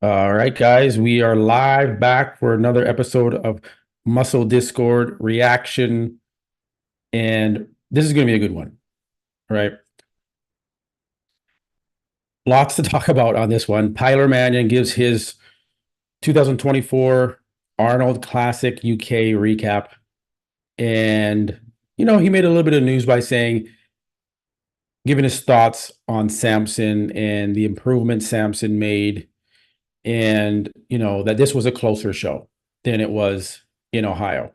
All right, guys, we are live back for another episode of Muscle Discord reaction. And this is going to be a good one, right? Lots to talk about on this one. Tyler Manion gives his 2024 Arnold Classic UK recap. And, he made a little bit of news by saying, giving his thoughts on Samson and the improvements Samson made, and, that this was a closer show than it was in Ohio.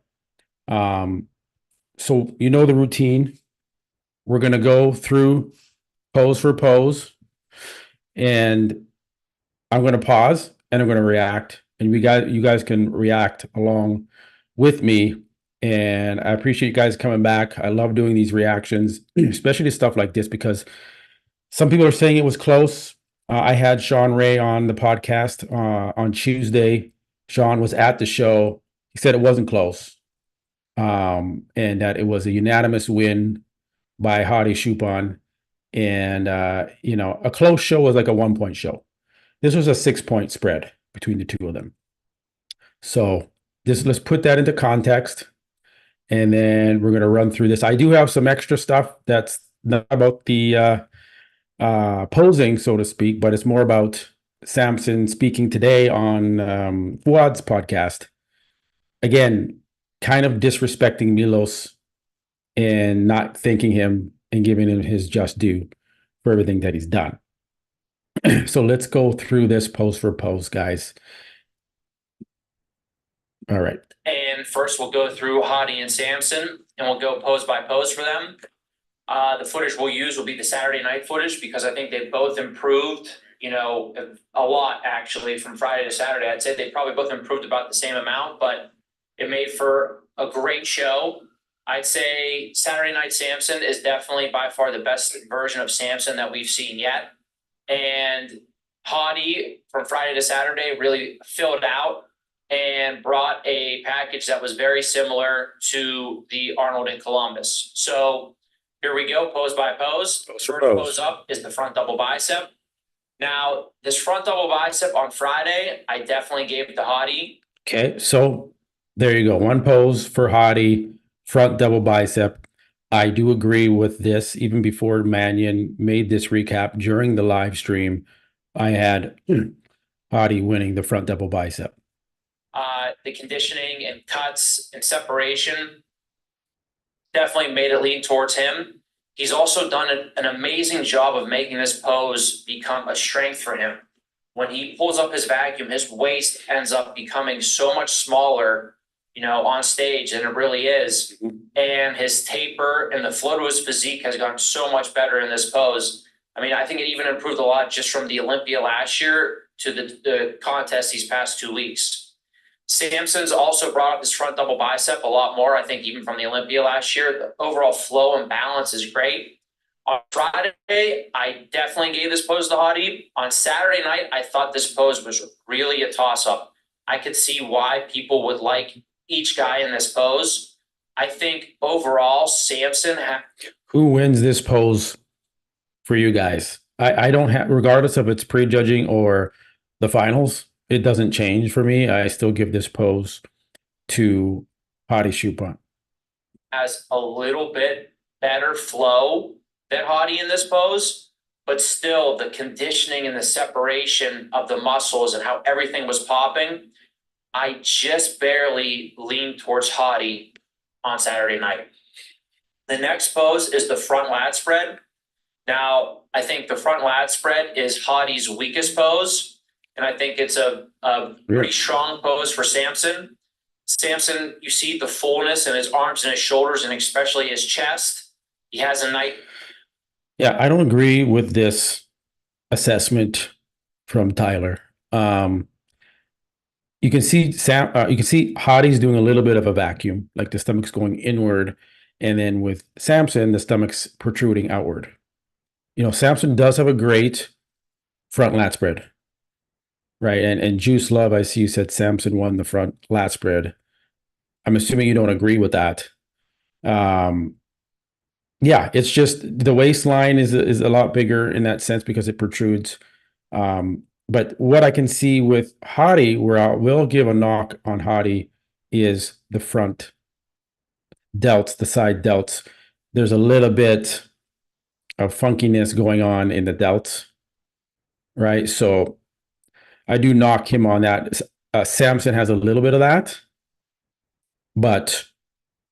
So the routine. We're gonna go through pose for pose, and I'm gonna pause and I'm gonna react, and you guys can react along with me. And I appreciate you guys coming back. I love doing these reactions, especially to stuff like this, because some people are saying it was close. I had Sean Ray on the podcast on Tuesday. Sean was at the show. He said it wasn't close, and that it was a unanimous win by Hadi Foaud. And a close show was like a 1 point show. This was a 6 point spread between the two of them. So let's put that into context, and then we're gonna run through this. I do have some extra stuff that's not about the posing, so to speak, but it's more about Samson speaking today on Fouad's podcast. Again, kind of disrespecting Milos and not thanking him and giving him his just due for everything that he's done. So let's go through this pose for pose, guys. All right. And first we'll go through Hadi and Samson, and we'll go pose by pose for them. The footage we'll use will be the Saturday night footage, because I think they both improved, a lot actually from Friday to Saturday. I'd say they probably both improved about the same amount, but it made for a great show. I'd say Saturday night Samson is definitely by far the best version of Samson that we've seen yet. And Hadi from Friday to Saturday really filled out and brought a package that was very similar to the Arnold in Columbus. So here we go, pose by pose. First pose up is the front double bicep. Now, this front double bicep on Friday, I definitely gave it to Hadi. Okay, so there you go. One pose for Hadi, front double bicep. I do agree with this. Even before Manion made this recap during the live stream, I had Hadi winning the front double bicep. The conditioning and cuts and separation definitely made it lean towards him. He's also done an amazing job of making this pose become a strength for him. When he pulls up his vacuum, his waist ends up becoming so much smaller, on stage than it really is. And his taper and the flow to his physique has gotten so much better in this pose. I mean, I think it even improved a lot just from the Olympia last year to the contest these past 2 weeks. Samson's also brought up his front double bicep a lot more, I think, even from the Olympia last year. The overall flow and balance is great. On Friday, I definitely gave this pose to Hadi. On Saturday night, I thought this pose was really a toss-up. I could see why people would like each guy in this pose. I think overall, Samson... Who wins this pose for you guys? I don't have, regardless of it's prejudging or the finals, it doesn't change for me. I still give this pose to Hadi Foaud. Has a little bit better flow than Hadi in this pose, but still the conditioning and the separation of the muscles and how everything was popping, I just barely leaned towards Hadi on Saturday night. The next pose is the front lat spread. Now, I think the front lat spread is Hadi's weakest pose. And I think it's a pretty strong pose for Samson. Samson, you see the fullness in his arms and his shoulders, and especially his chest. He has a nice... Yeah, I don't agree with this assessment from Tyler. You can see Hadi's doing a little bit of a vacuum, like the stomach's going inward, and then with Samson, the stomach's protruding outward. Samson does have a great front lat spread. Right. And Juice Love, I see you said Samson won the front lat spread. I'm assuming you don't agree with that. Yeah, it's just the waistline is a lot bigger in that sense because it protrudes. But what I can see with Hadi, where I will give a knock on Hadi, is the front delts, the side delts. There's a little bit of funkiness going on in the delts, right? So I do knock him on that. Samson has a little bit of that, but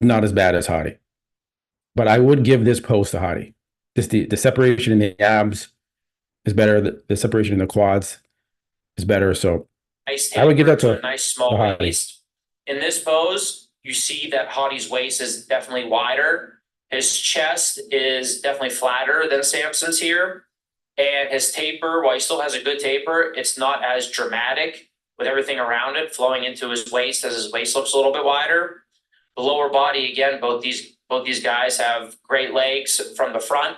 not as bad as Hadi. But I would give this pose to Hadi. The separation in the abs is better. The separation in the quads is better. So Nice I would give that taper to a nice small Hadi. waist. In this pose, you see that Hadi's waist is definitely wider. His chest is definitely flatter than Samson's here. And his taper, while he still has a good taper, it's not as dramatic with everything around it flowing into his waist, as his waist looks a little bit wider. The lower body, again, both these guys have great legs from the front.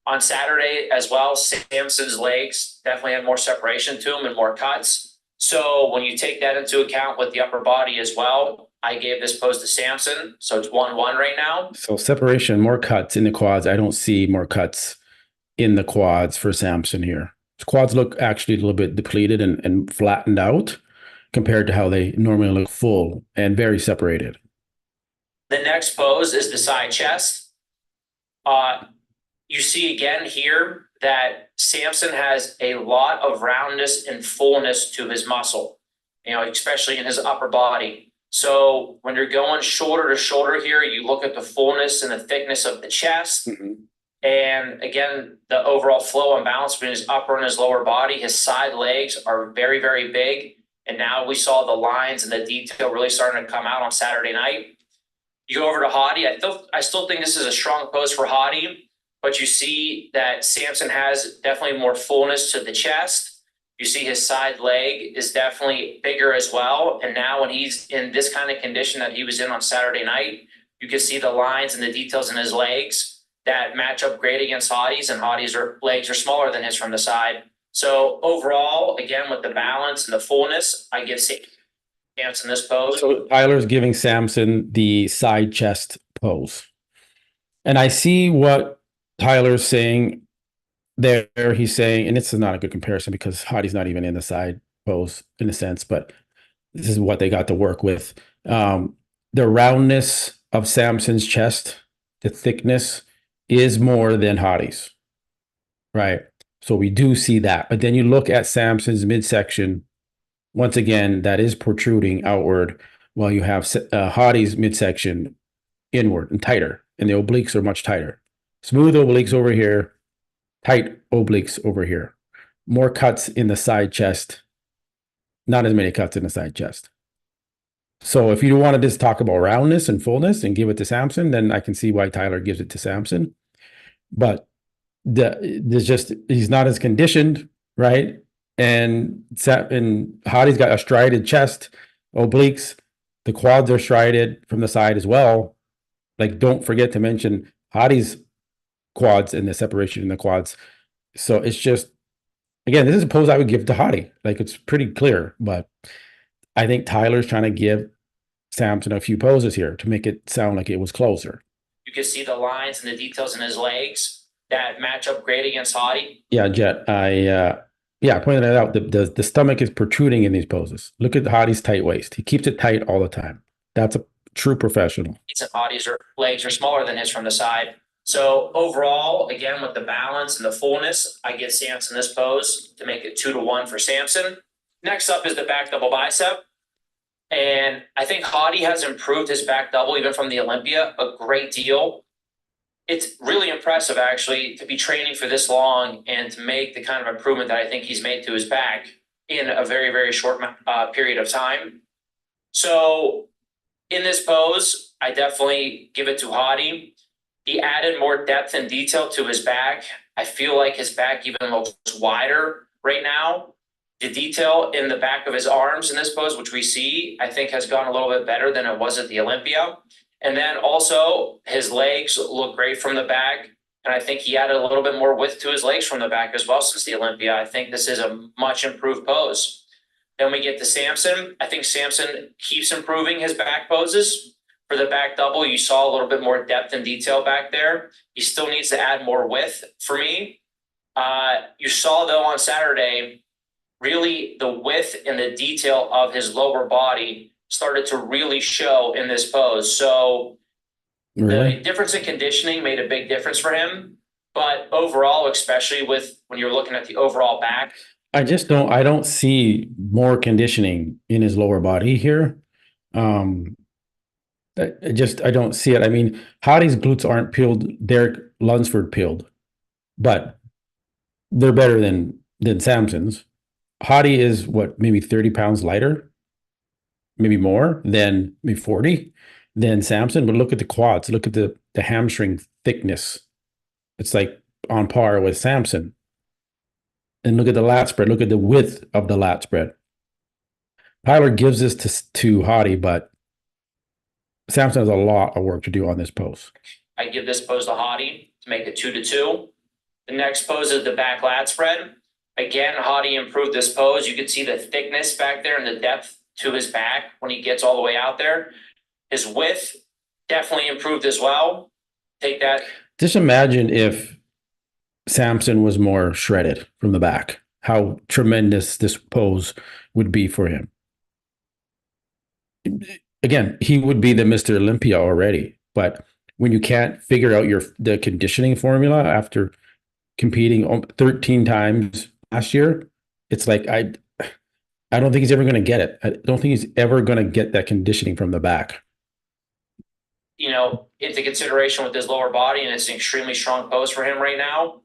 On Saturday as well, Samson's legs definitely had more separation to him and more cuts. So when you take that into account with the upper body as well, I gave this pose to Samson. So it's 1-1 right now. So separation, more cuts in the quads. I don't see more cuts in the quads for Samson here. His quads look actually a little bit depleted and flattened out compared to how they normally look full and very separated. The next pose is the side chest. You see again here that Samson has a lot of roundness and fullness to his muscle, especially in his upper body. So when you're going shoulder to shoulder here, you look at the fullness and the thickness of the chest. Mm-hmm. And again, the overall flow and balance between his upper and his lower body. His side legs are very, very big. And now we saw the lines and the detail really starting to come out on Saturday night. You go over to Hadi. I still think this is a strong pose for Hadi, but you see that Samson has definitely more fullness to the chest. You see his side leg is definitely bigger as well. And now when he's in this kind of condition that he was in on Saturday night, you can see the lines and the details in his legs that match up great against Hadi's, and Hadi's legs are smaller than his from the side. So overall, again, with the balance and the fullness, I give Samson this pose. So Tyler's giving Samson the side chest pose. And I see what Tyler's saying there. He's saying, and it's not a good comparison because Hadi's not even in the side pose in a sense, but this is what they got to work with. The roundness of Samson's chest, the thickness is more than Hadi's, right? So we do see that. But then you look at Samson's midsection, once again, that is protruding outward, while you have Hadi's midsection inward and tighter, and the obliques are much tighter. Smooth obliques over here, tight obliques over here. More cuts in the side chest, not as many cuts in the side chest. So if you want to just talk about roundness and fullness and give it to Samson, then I can see why Tyler gives it to Samson. But he's not as conditioned, right? And Hadi's got a strided chest, obliques. The quads are strided from the side as well. Like, don't forget to mention Hadi's quads and the separation in the quads. So it's just, again, this is a pose I would give to Hadi. Like, it's pretty clear, but I think Tyler's trying to give Samson a few poses here to make it sound like it was closer. You can see the lines and the details in his legs that match up great against Hadi. Yeah, Jet, I pointed that out. The stomach is protruding in these poses. Look at Hadi's tight waist. He keeps it tight all the time. That's a true professional. Hadi's legs are smaller than his from the side. So overall, again, with the balance and the fullness, I give Samson this pose to make it 2-1 for Samson. Next up is the back double bicep. And I think Hadi has improved his back double even from the Olympia a great deal. It's really impressive, actually, to be training for this long and to make the kind of improvement that I think he's made to his back in a very, very short period of time. So in this pose, I definitely give it to Hadi. He added more depth and detail to his back. I feel like his back even looks wider right now. The detail in the back of his arms in this pose, which we see, I think has gone a little bit better than it was at the Olympia. And then also his legs look great from the back. And I think he added a little bit more width to his legs from the back as well since the Olympia. I think this is a much improved pose. Then we get to Samson. I think Samson keeps improving his back poses. For the back double, you saw a little bit more depth and detail back there. He still needs to add more width for me. You saw, though, on Saturday, really the width and the detail of his lower body started to really show in this pose. So Really? the difference in conditioning made a big difference for him. But overall, especially with when you're looking at the overall back, I don't see more conditioning in his lower body here. Um, I don't see it. I mean, Hadi's glutes aren't peeled. Derek Lunsford peeled, but they're better than Samson's. Hadi is what, maybe 30 pounds lighter, maybe more than maybe 40 than Samson. But look at the quads, look at the hamstring thickness. It's like on par with Samson. And look at the lat spread, look at the width of the lat spread. Tyler gives this to Hadi, but Samson has a lot of work to do on this pose. I give this pose to Hadi to make it 2-2. The next pose is the back lat spread. Again, Hadi improved this pose. You can see the thickness back there and the depth to his back when he gets all the way out there. His width definitely improved as well. Take that. Just imagine if Samson was more shredded from the back, how tremendous this pose would be for him. Again, he would be the Mr. Olympia already, but when you can't figure out the conditioning formula after competing 13 times last year, it's like I don't think he's ever going to get it. I don't think he's ever going to get that conditioning from the back. You know, into consideration with his lower body, and it's an extremely strong pose for him right now.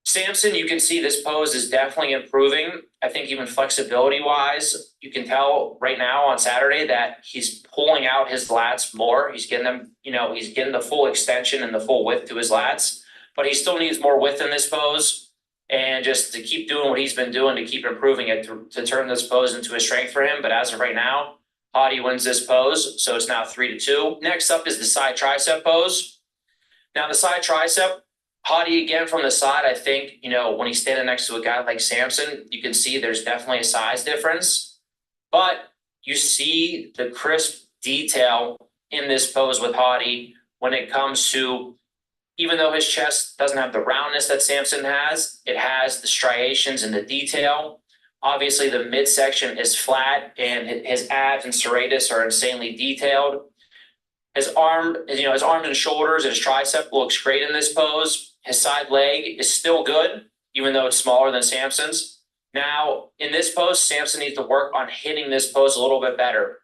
Samson, you can see this pose is definitely improving. I think even flexibility wise, you can tell right now on Saturday that he's pulling out his lats more. He's getting them, you know, he's getting the full extension and the full width to his lats, but he still needs more width in this pose. And just to keep doing what he's been doing to keep improving it, to turn this pose into a strength for him. But as of right now, Hadi wins this pose. So it's now 3-2. Next up is the side tricep pose. Now the side tricep, Hadi again from the side, I think, you know, when he's standing next to a guy like Samson, you can see there's definitely a size difference. But you see the crisp detail in this pose with Hadi when it comes to, even though his chest doesn't have the roundness that Samson has, it has the striations and the detail. Obviously, the midsection is flat, and his abs and serratus are insanely detailed. His arms and shoulders and his tricep looks great in this pose. His side leg is still good, even though it's smaller than Samson's. Now, in this pose, Samson needs to work on hitting this pose a little bit better.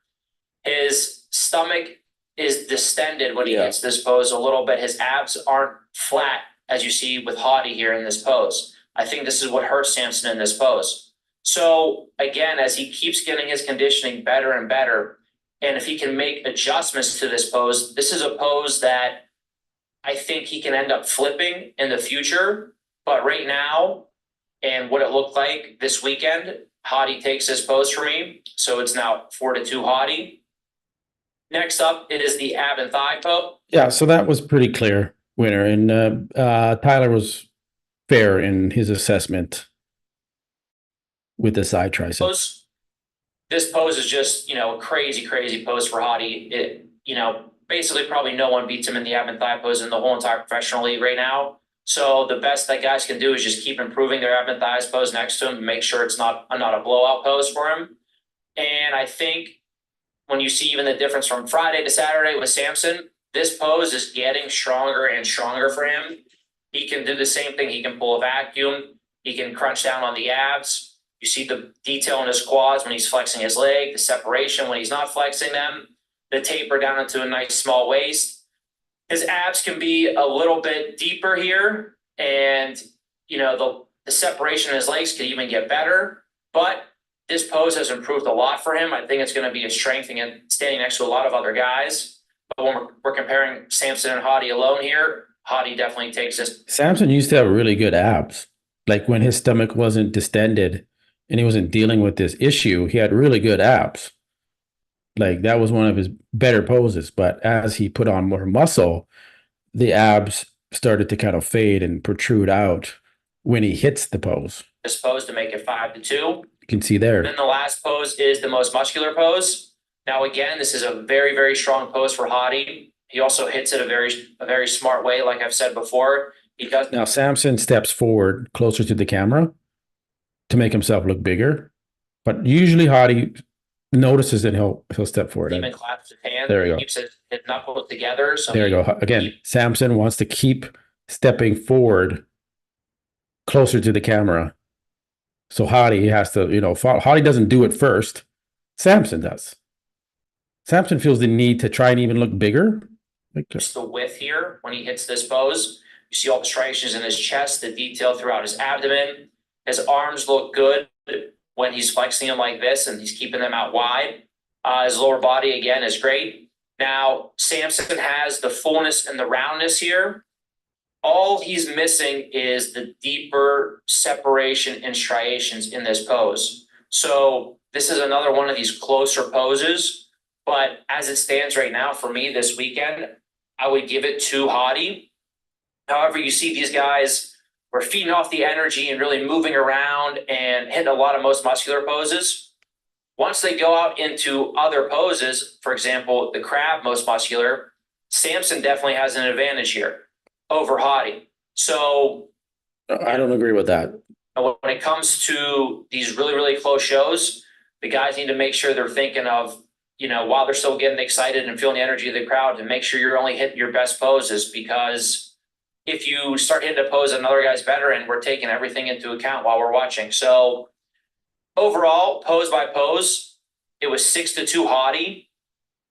His stomach is distended when he hits this pose a little bit. His abs aren't flat, as you see with Hadi here in this pose. I think this is what hurts Samson in this pose. So, again, as he keeps getting his conditioning better and better, and if he can make adjustments to this pose, this is a pose that I think he can end up flipping in the future. But right now, and what it looked like this weekend, Hadi takes this pose for me. So it's now 4-2 Hadi. Next up, it is the ab and thigh pose. Yeah, so that was pretty clear winner. And Tyler was fair in his assessment with the side tricep. This pose is just, you know, a crazy, crazy pose for Hadi. It, you know, basically probably no one beats him in the ab and thigh pose in the whole entire professional league right now. So the best that guys can do is just keep improving their ab and thighs pose next to him to make sure it's not a blowout pose for him. And I think when you see even the difference from Friday to Saturday with Samson, this pose is getting stronger and stronger for him. He can do the same thing. He can pull a vacuum. He can crunch down on the abs. You see the detail in his quads when he's flexing his leg, the separation when he's not flexing them, the taper down into a nice small waist. His abs can be a little bit deeper here, and you know the separation in his legs could even get better. But this pose has improved a lot for him. I think it's going to be a strength and standing next to a lot of other guys. But when we're comparing Samson and Hadi alone here, Hadi definitely takes this. Samson used to have really good abs. Like when his stomach wasn't distended and he wasn't dealing with this issue, he had really good abs. Like that was one of his better poses. But as he put on more muscle, the abs started to kind of fade and protrude out when he hits the pose. This pose to make it 5-2. You can see there. Then the last pose is the most muscular pose. Now, again, this is a very, very strong pose for Hadi. He also hits it a very smart way, like I've said before. He does. Now, Samson steps forward closer to the camera. to make himself look bigger. But usually Hadi notices and he'll step forward. He even claps his hands. There you go. Keeps his knuckles together. So there you go. Again, Samson wants to keep stepping forward closer to the camera. So Hadi has to, Hadi doesn't do it first. Samson does. Samson feels the need to try and even look bigger. Just the width here when he hits this pose. You see all the striations in his chest, the detail throughout his abdomen. His arms look good when he's flexing them like this and he's keeping them out wide. His lower body, again, is great. Now, Samson has the fullness and the roundness here. All he's missing is the deeper separation and striations in this pose. So this is another one of these closer poses. But as it stands right now, for me this weekend, I would give it to Hadi. However, you see these guys were feeding off the energy and really moving around and hitting a lot of most muscular poses. Once they go out into other poses, for example, the crab most muscular, Samson definitely has an advantage here over Hadi. So I don't agree with that. when it comes to these really, really close shows, the guys need to make sure they're thinking of, while they're still getting excited and feeling the energy of the crowd, to make sure you're only hitting your best poses, because if you start hitting a pose another guy's better, and we're taking everything into account while we're watching. So overall, pose by pose, it was 6-2 Hadi.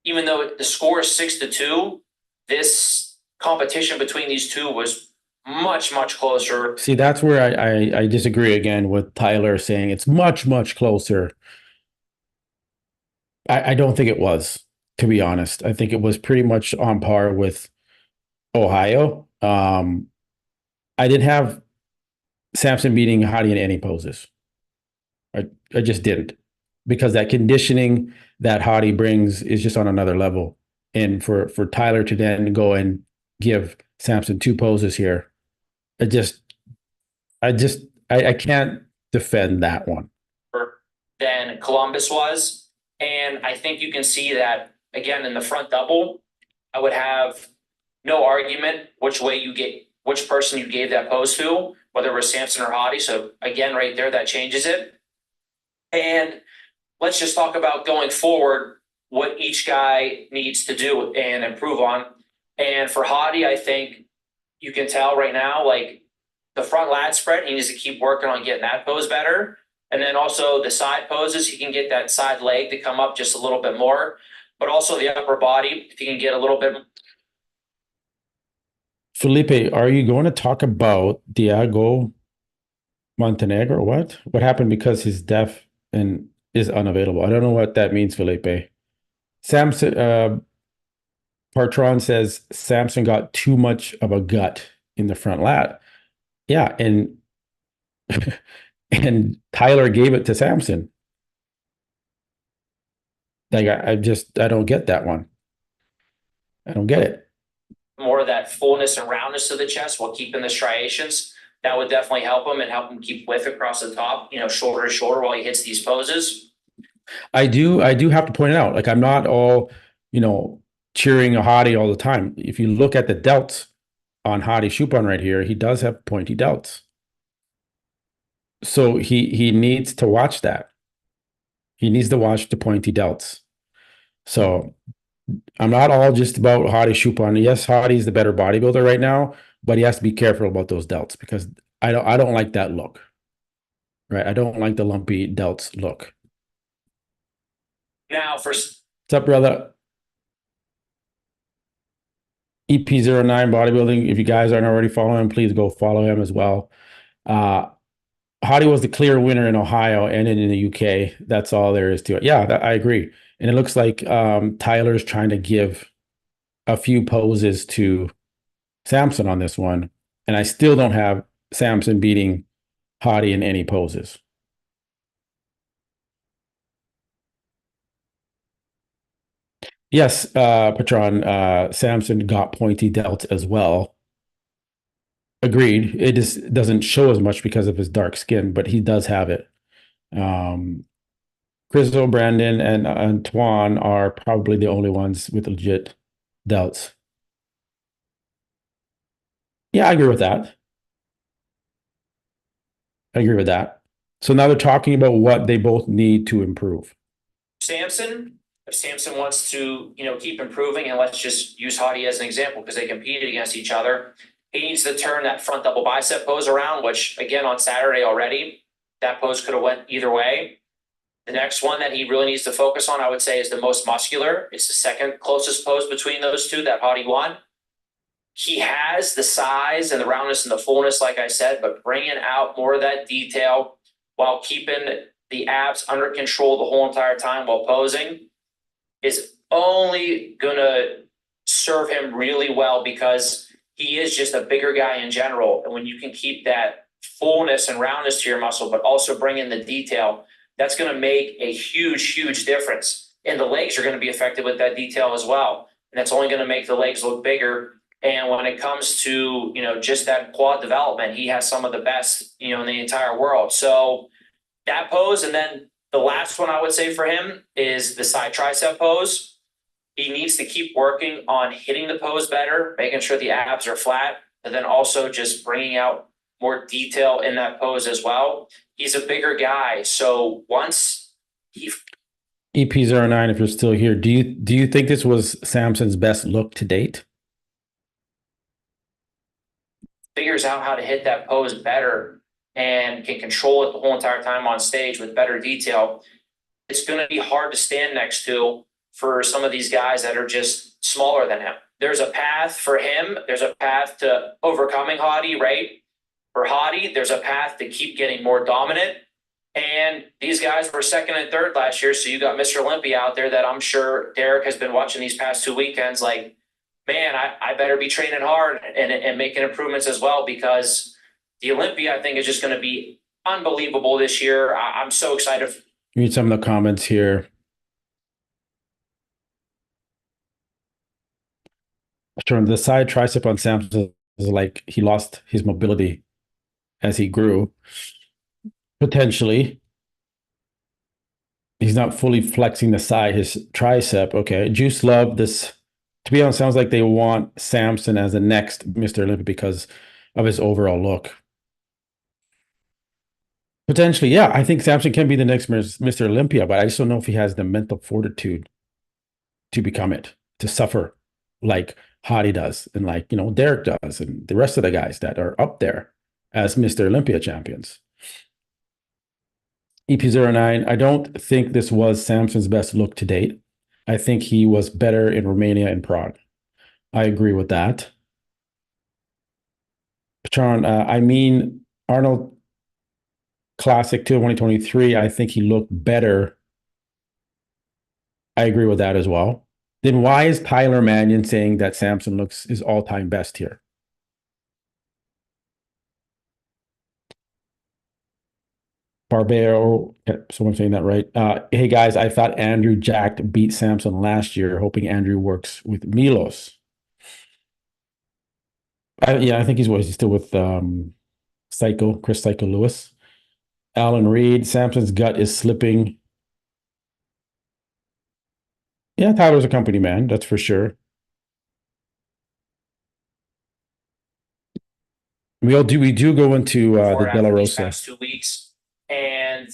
Even though the score is 6-2, this competition between these two was much, much closer. See, that's where I disagree again with Tyler saying it's much, much closer. I don't think it was, to be honest. I think it was pretty much on par with Ohio. I didn't have Samson beating Hadi in any poses. I just didn't, because that conditioning that Hadi brings is just on another level. And for Tyler to then go and give Samson 2 poses here, I can't defend that one. Than Columbus was. And I think you can see that, again, in the front double, I would have no argument which person you gave that pose to, whether it was Samson or Hadi. So again, right there, that changes it. And let's just talk about going forward, what each guy needs to do and improve on. And for Hadi, I think you can tell right now, like the front lat spread, he needs to keep working on getting that pose better. And then also the side poses, he can get that side leg to come up just a little bit more, but also the upper body, if he can get a little bit. Felipe, are you going to talk about Diego Montenegro or what? What happened because he's deaf and is unavailable? I don't know what that means, Felipe. Samson, Partron says Samson got too much of a gut in the front lat. Yeah, and and Tyler gave it to Samson. Like I don't get that one. I don't get it. More of that fullness and roundness of the chest while keeping the striations. That would definitely help him and help him keep width across the top, shoulder to shoulder while he hits these poses. I do have to point it out. Like I'm not all, cheering a Hadi all the time. If you look at the delts on Hadi Chupon right here, he does have pointy delts. So he needs to watch that. He needs to watch the pointy delts. So I'm not all just about Hadi Chupon. Yes, Hadi's the better bodybuilder right now, but he has to be careful about those delts, because I don't like that look. Right? I don't like the lumpy delts look. Now what's up, brother? EP09 Bodybuilding. If you guys aren't already following him, please go follow him as well. Hadi was the clear winner in Ohio and in the UK. That's all there is to it. Yeah, I agree. And it looks like Tyler's trying to give a few poses to Samson on this one. And I still don't have Samson beating Hadi in any poses. Yes, Patron, Samson got pointy delts as well. Agreed. It just doesn't show as much because of his dark skin, but he does have it. Crystal, Brandon, and Antoine are probably the only ones with legit delts. Yeah, I agree with that. I agree with that. So now they're talking about what they both need to improve. Samson, if Samson wants to, keep improving, and let's just use Hadi as an example because they competed against each other. He needs to turn that front double bicep pose around, which again on Saturday already, that pose could have went either way. The next one that he really needs to focus on, I would say, is the most muscular. It's the second closest pose between those two that Hadi won. He has the size and the roundness and the fullness, like I said, but bringing out more of that detail while keeping the abs under control the whole entire time while posing is only going to serve him really well because he is just a bigger guy in general. And when you can keep that fullness and roundness to your muscle, but also bring in the detail, that's going to make a huge, huge difference. And the legs are going to be affected with that detail as well. And that's only going to make the legs look bigger. And when it comes to, just that quad development, he has some of the best, in the entire world. So that pose. And then the last one I would say for him is the side tricep pose. He needs to keep working on hitting the pose better, making sure the abs are flat, and then also just bringing out more detail in that pose as well. He's a bigger guy. So once he EP09, if you're still here, do you think this was Samson's best look to date? figures out how to hit that pose better and can control it the whole entire time on stage with better detail, it's going to be hard to stand next to for some of these guys that are just smaller than him. There's a path for him. There's a path to overcoming Hadi, right? For Hadi, there's a path to keep getting more dominant. And these guys were second and third last year. So you got Mr. Olympia out there that I'm sure Derek has been watching these past 2 weekends like, man, I better be training hard and making improvements as well because the Olympia, I think, is just going to be unbelievable this year. I'm so excited. Read some of the comments here. Showing the side tricep on Samson is like he lost his mobility as he grew. Potentially. He's not fully flexing the side, his tricep. Okay. Juice Love, this, to be honest, sounds like they want Samson as the next Mr. Olympia because of his overall look. Potentially, yeah. I think Samson can be the next Mr. Olympia, but I just don't know if he has the mental fortitude to become it, to suffer like Hadi does, and like, Derek does, and the rest of the guys that are up there as Mr. Olympia champions. EP09, I don't think this was Samson's best look to date. I think he was better in Romania and Prague. I agree with that. Patron, I mean, Arnold Classic 2 2023, I think he looked better. I agree with that as well. Then why is Tyler Manion saying that Samson looks his all-time best here? Barbero, someone saying that right. Hey guys, I thought Andrew Jacked beat Samson last year, hoping Andrew works with Milos. I think he's still with Chris Psycho Lewis. Alan Reed, Samson's gut is slipping. Yeah, Tyler's a company man, that's for sure. We do go into the De La Rosa. Past 2 weeks. And,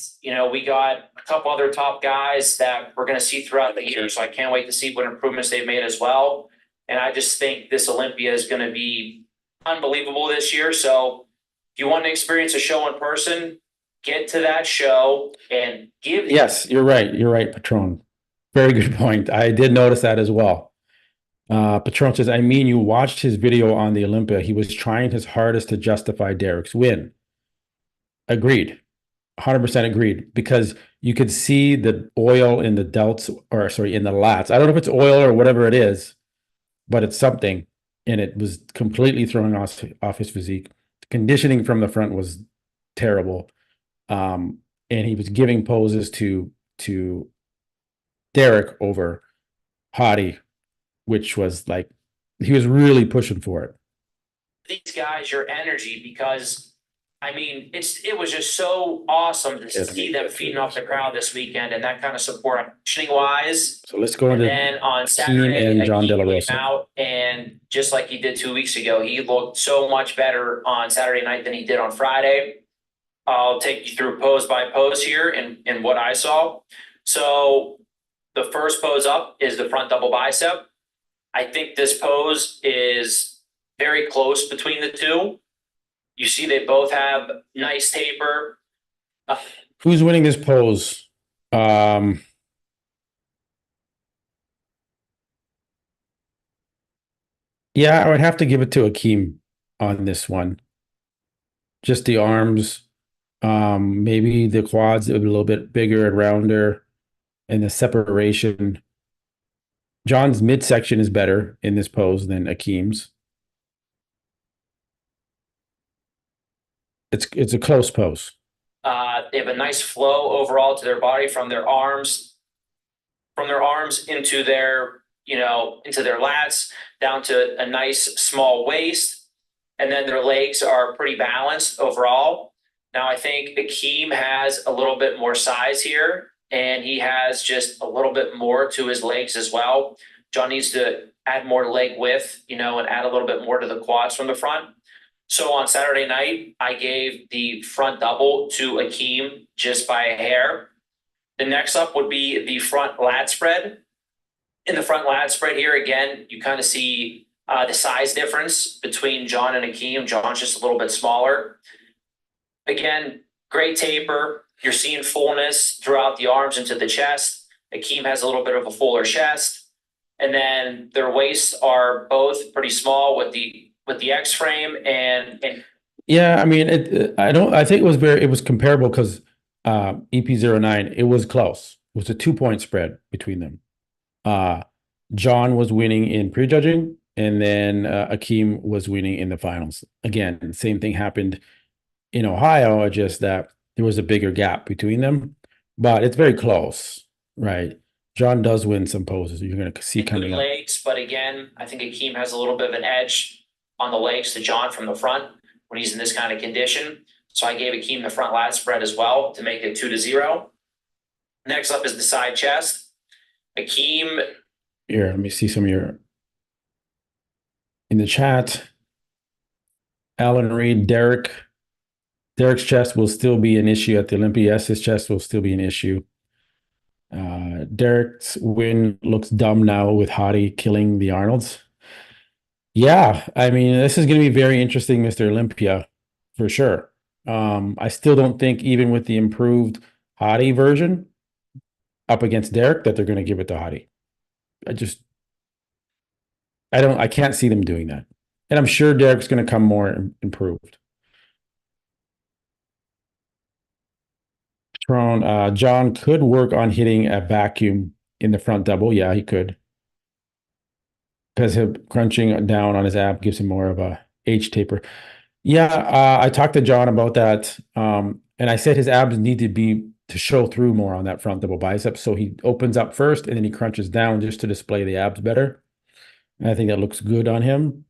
we got a couple other top guys that we're going to see throughout the year. So I can't wait to see what improvements they've made as well. And I just think this Olympia is going to be unbelievable this year. So if you want to experience a show in person, get to that show and give. Yes, you're right. You're right, Patron. Very good point. I did notice that as well. Patron says, I mean, you watched his video on the Olympia. He was trying his hardest to justify Derek's win. Agreed. 100% agreed. Because you could see the oil in the delts, or sorry, in the lats. I don't know if it's oil or whatever it is, but it's something. And it was completely throwing off his physique. The conditioning from the front was terrible. And he was giving poses to Derek over Hadi, which was like, he was really pushing for it. These guys, your energy, because I mean, it was just so awesome to see them feeding off the crowd this weekend and that kind of support conditioning wise. So let's go into then on Saturday and John De La came Rosa. out, and just like he did 2 weeks ago, he looked so much better on Saturday night than he did on Friday. I'll take you through pose by pose here and what I saw. So the first pose up is the front double bicep. I think this pose is very close between the two. You see, they both have nice taper. Who's winning this pose? Yeah, I would have to give it to Akim on this one. Just the arms, maybe the quads a little bit bigger and rounder, and the separation. John's midsection is better in this pose than Akim's. It's a close pose. They have a nice flow overall to their body from their arms into their, into their lats, down to a nice small waist. And then their legs are pretty balanced overall. Now, I think Akim has a little bit more size here, and he has just a little bit more to his legs as well. John needs to add more leg width, and add a little bit more to the quads from the front. So on Saturday night, I gave the front double to Akim just by a hair. The next up would be the front lat spread. In the front lat spread here, again, you kind of see the size difference between John and Akim. John's just a little bit smaller. Again, great taper. You're seeing fullness throughout the arms into the chest. Akim has a little bit of a fuller chest. And then their waists are both pretty small with the X frame and Yeah, I mean, I think it was comparable because EP09, it was close. It was a 2-point spread between them. John was winning in prejudging, and then Akim was winning in the finals. Again, same thing happened in Ohio, just that there was a bigger gap between them, but it's very close, right? John does win some poses. You're going to see coming up. Legs, but again, I think Akim has a little bit of an edge on the legs to John from the front when he's in this kind of condition. So I gave Akim the front lat spread as well to make it 2-0. Next up is the side chest. Akim. Here, let me see some of your in the chat. Alan Reed, Derek's chest will still be an issue at the Olympia. Yes, his chest will still be an issue. Derek's win looks dumb now with Hadi killing the Arnolds. Yeah, I mean, this is going to be very interesting, Mr. Olympia, for sure. I still don't think, even with the improved Hadi version up against Derek, that they're going to give it to Hadi. I can't see them doing that. And I'm sure Derek's going to come more improved. John could work on hitting a vacuum in the front double. Yeah, he could. Because him crunching down on his ab gives him more of a H taper. Yeah, I talked to John about that. And I said his abs need to show through more on that front double bicep. So he opens up first and then he crunches down just to display the abs better. And I think that looks good on him.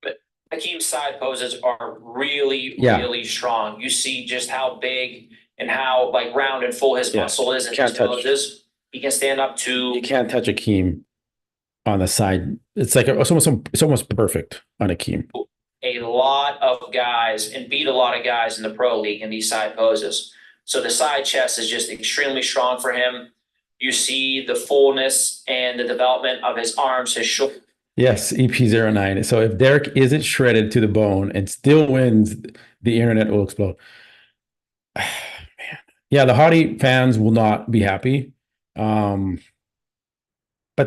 But Akim's side poses are really strong. You see just how big and how round and full his muscle is in his poses. He can stand up to. You can't touch Akim on the side. It's like it's almost perfect on Akim. A lot of guys and beat a lot of guys in the pro league in these side poses. So the side chest is just extremely strong for him. You see the fullness and the development of his arms, his shoulders. Yes, EP09. So if Derek isn't shredded to the bone and still wins, the internet will explode. Man. Yeah, the Hadi fans will not be happy. But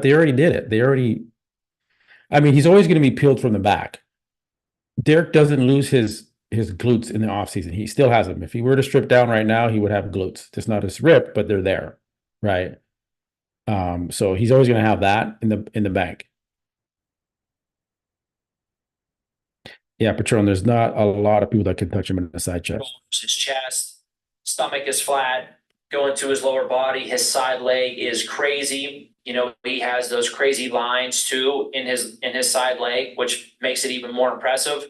they already did it. I mean, he's always going to be peeled from the back. Derek doesn't lose his glutes in the offseason. He still has them. If he were to strip down right now, he would have glutes. Just not as ripped, but they're there, right? So he's always going to have that in the bank. Yeah, Patron, there's not a lot of people that can touch him in the side chest. His chest, stomach is flat, going to his lower body. His side leg is crazy. He has those crazy lines too in his side leg, which makes it even more impressive.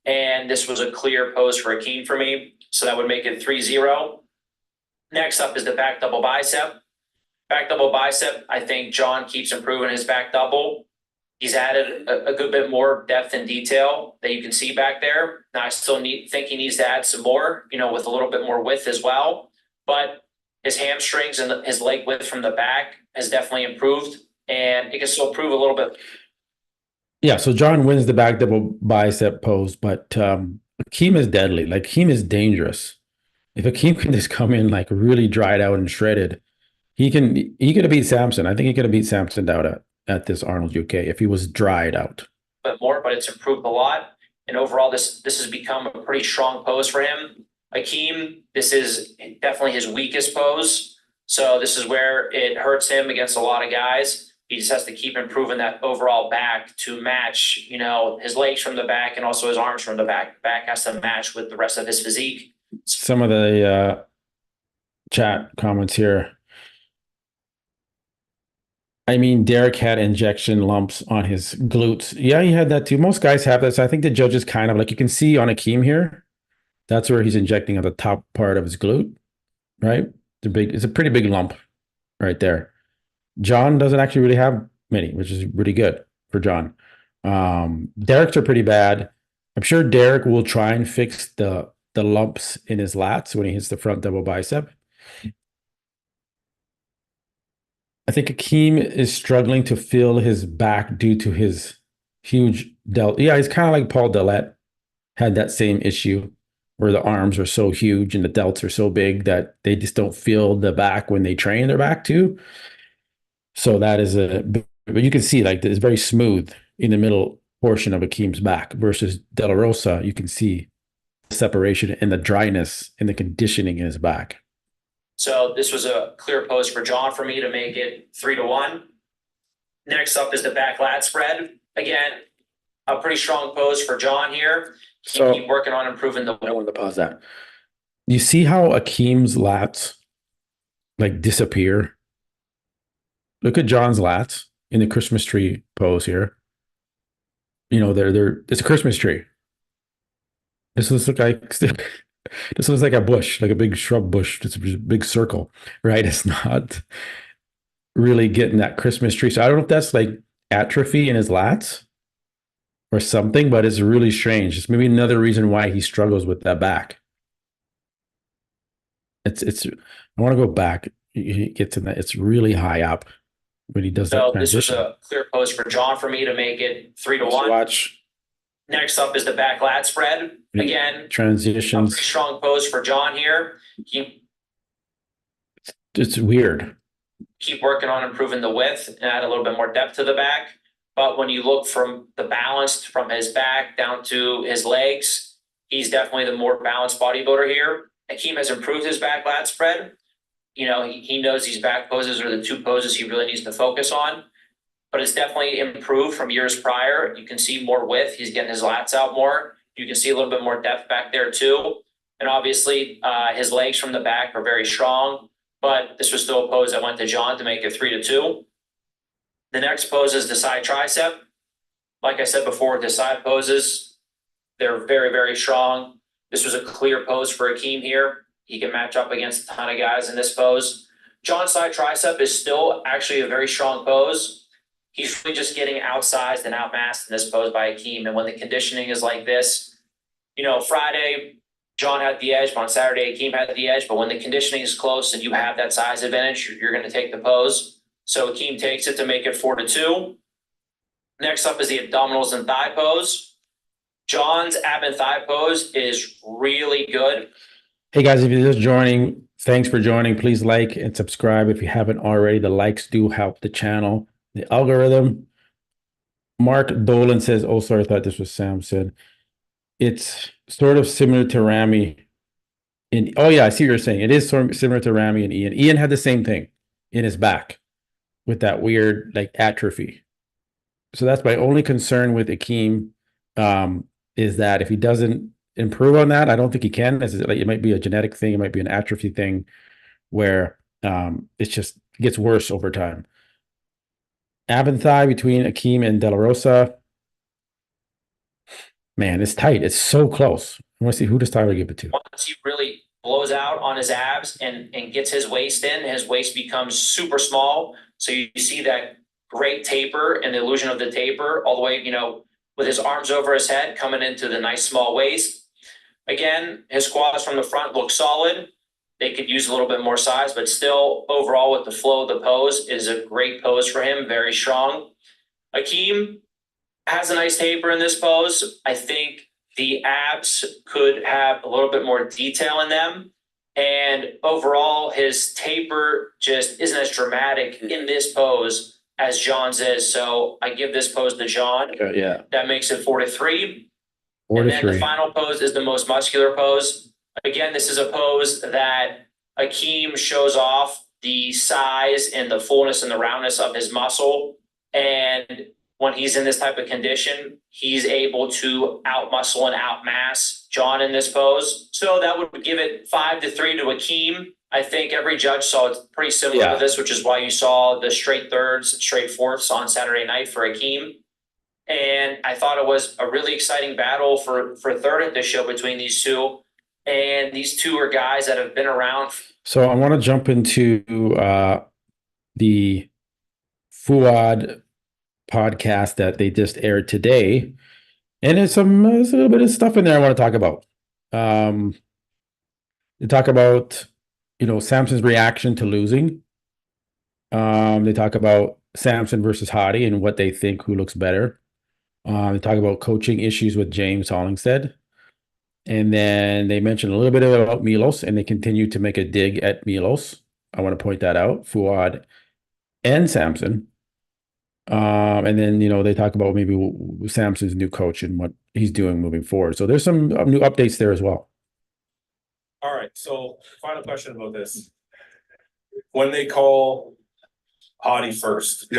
And this was a clear pose for Akim for me. So that would make it 3-0. Next up is the back double bicep. Back double bicep, I think John keeps improving his back double. He's added a good bit more depth and detail that you can see back there. Now, I still think he needs to add some more, with a little bit more width as well. But his hamstrings and his leg width from the back has definitely improved, and it can still improve a little bit. Yeah, so John wins the back double bicep pose, but Akim is deadly. Like Akim is dangerous. If Akim can just come in like really dried out and shredded, he could have beat Samson. I think he could have beat Samson Dauda at this Arnold UK if he was dried out. But it's improved a lot. And overall, this has become a pretty strong pose for him. Akim, this is definitely his weakest pose. So this is where it hurts him against a lot of guys. He just has to keep improving that overall back to match, his legs from the back and also his arms from the back. Back has to match with the rest of his physique. Some of the chat comments here. I mean, Derek had injection lumps on his glutes. Yeah, he had that too. Most guys have this. I think the judges kind of like, you can see on Akim here, that's where he's injecting on the top part of his glute, right? It's a pretty big lump right there. John doesn't actually really have many, which is really good for John. Derek's are pretty bad. I'm sure Derek will try and fix the lumps in his lats when he hits the front double bicep. I think Akim is struggling to feel his back due to his huge delt. Yeah, he's kind of like Paul Dillette had that same issue where the arms are so huge and the delts are so big that they just don't feel the back when they train their back too. So that is but you can see like it's very smooth in the middle portion of Akim's back versus De La Rosa. You can see the separation and the dryness and the conditioning in his back. So this was a clear pose for John for me to make it 3-1. Next up is the back lat spread. Again, a pretty strong pose for John here. So keep working on improving the. I wanted to pause that. You see how Akim's lats like disappear? Look at John's lats in the Christmas tree pose here. It's a Christmas tree. This looks like a bush, like a big shrub bush. It's a big circle, right? It's not really getting that Christmas tree. So I don't know if that's like atrophy in his lats or something, but it's really strange. It's maybe another reason why he struggles with that back. I want to go back. He gets in that. It's really high up when he does that transition. This was a clear pose for John for me to make it 3-1. Watch. Next up is the back lat spread. Again, transitions. A strong pose for John here. It's weird. Keep working on improving the width and add a little bit more depth to the back. But when you look from the balance from his back down to his legs, he's definitely the more balanced bodybuilder here. Akim has improved his back lat spread. He knows these back poses are the two poses he really needs to focus on. But it's definitely improved from years prior. You can see more width. He's getting his lats out more. You can see a little bit more depth back there too. And obviously his legs from the back are very strong, but this was still a pose that went to John to make it 3-2. The next pose is the side tricep. Like I said before, the side poses, they're very, very strong. This was a clear pose for Akim here. He can match up against a ton of guys in this pose. John's side tricep is still actually a very strong pose. He's really just getting outsized and outmassed in this pose by Akim. And when the conditioning is like this, Friday, John had the edge, but on Saturday, Akim had the edge. But when the conditioning is close and you have that size advantage, you're going to take the pose. So Akim takes it to make it 4-2. Next up is the abdominals and thigh pose. John's ab and thigh pose is really good. Hey guys, if you're just joining, thanks for joining. Please like and subscribe if you haven't already. The likes do help the channel. The algorithm. Mark Dolan says, oh, sorry, I thought this was Samson. It's sort of similar to Rami. Oh, yeah, I see what you're saying. It is sort of similar to Rami and Ian. Ian had the same thing in his back with that weird like atrophy. So that's my only concern with Akim, is that if he doesn't improve on that, I don't think he can. It might be a genetic thing. It might be an atrophy thing where it just gets worse over time. Ab and thigh between Akim and De La Rosa. Man, it's tight. It's so close. I want to see, who does Tyler give it to? Once he really blows out on his abs and gets his waist in, his waist becomes super small. So you see that great taper and the illusion of the taper all the way, with his arms over his head coming into the nice small waist. Again, his quads from the front look solid. They could use a little bit more size, but still overall with the flow of the pose is a great pose for him, very strong. Akim has a nice taper in this pose. I think the abs could have a little bit more detail in them. And overall, his taper just isn't as dramatic in this pose as John's is. So I give this pose to John. Yeah. That makes it 4-3. 4-3. And then the final pose is the most muscular pose. Again, this is a pose that Akim shows off the size and the fullness and the roundness of his muscle. And when he's in this type of condition, he's able to outmuscle and outmass John in this pose. So that would give it 5-3 to Akim. I think every judge saw it pretty similar to this, which is why you saw the straight thirds, straight fourths on Saturday night for Akim. And I thought it was a really exciting battle for third at this show between these two. And these two are guys that have been around. So I want to jump into the Foaud podcast that they just aired today. And there's a little bit of stuff in there I want to talk about. They talk about, Samson's reaction to losing. They talk about Samson versus Hadi and what they think who looks better. They talk about coaching issues with James Hollingshead. And then they mention a little bit about Milos, and they continue to make a dig at Milos. I want to point that out, Foaud and Samson. And then, they talk about maybe Samson's new coach and what he's doing moving forward. So there's some new updates there as well. All right. So final question about this. When they call Hadi first, is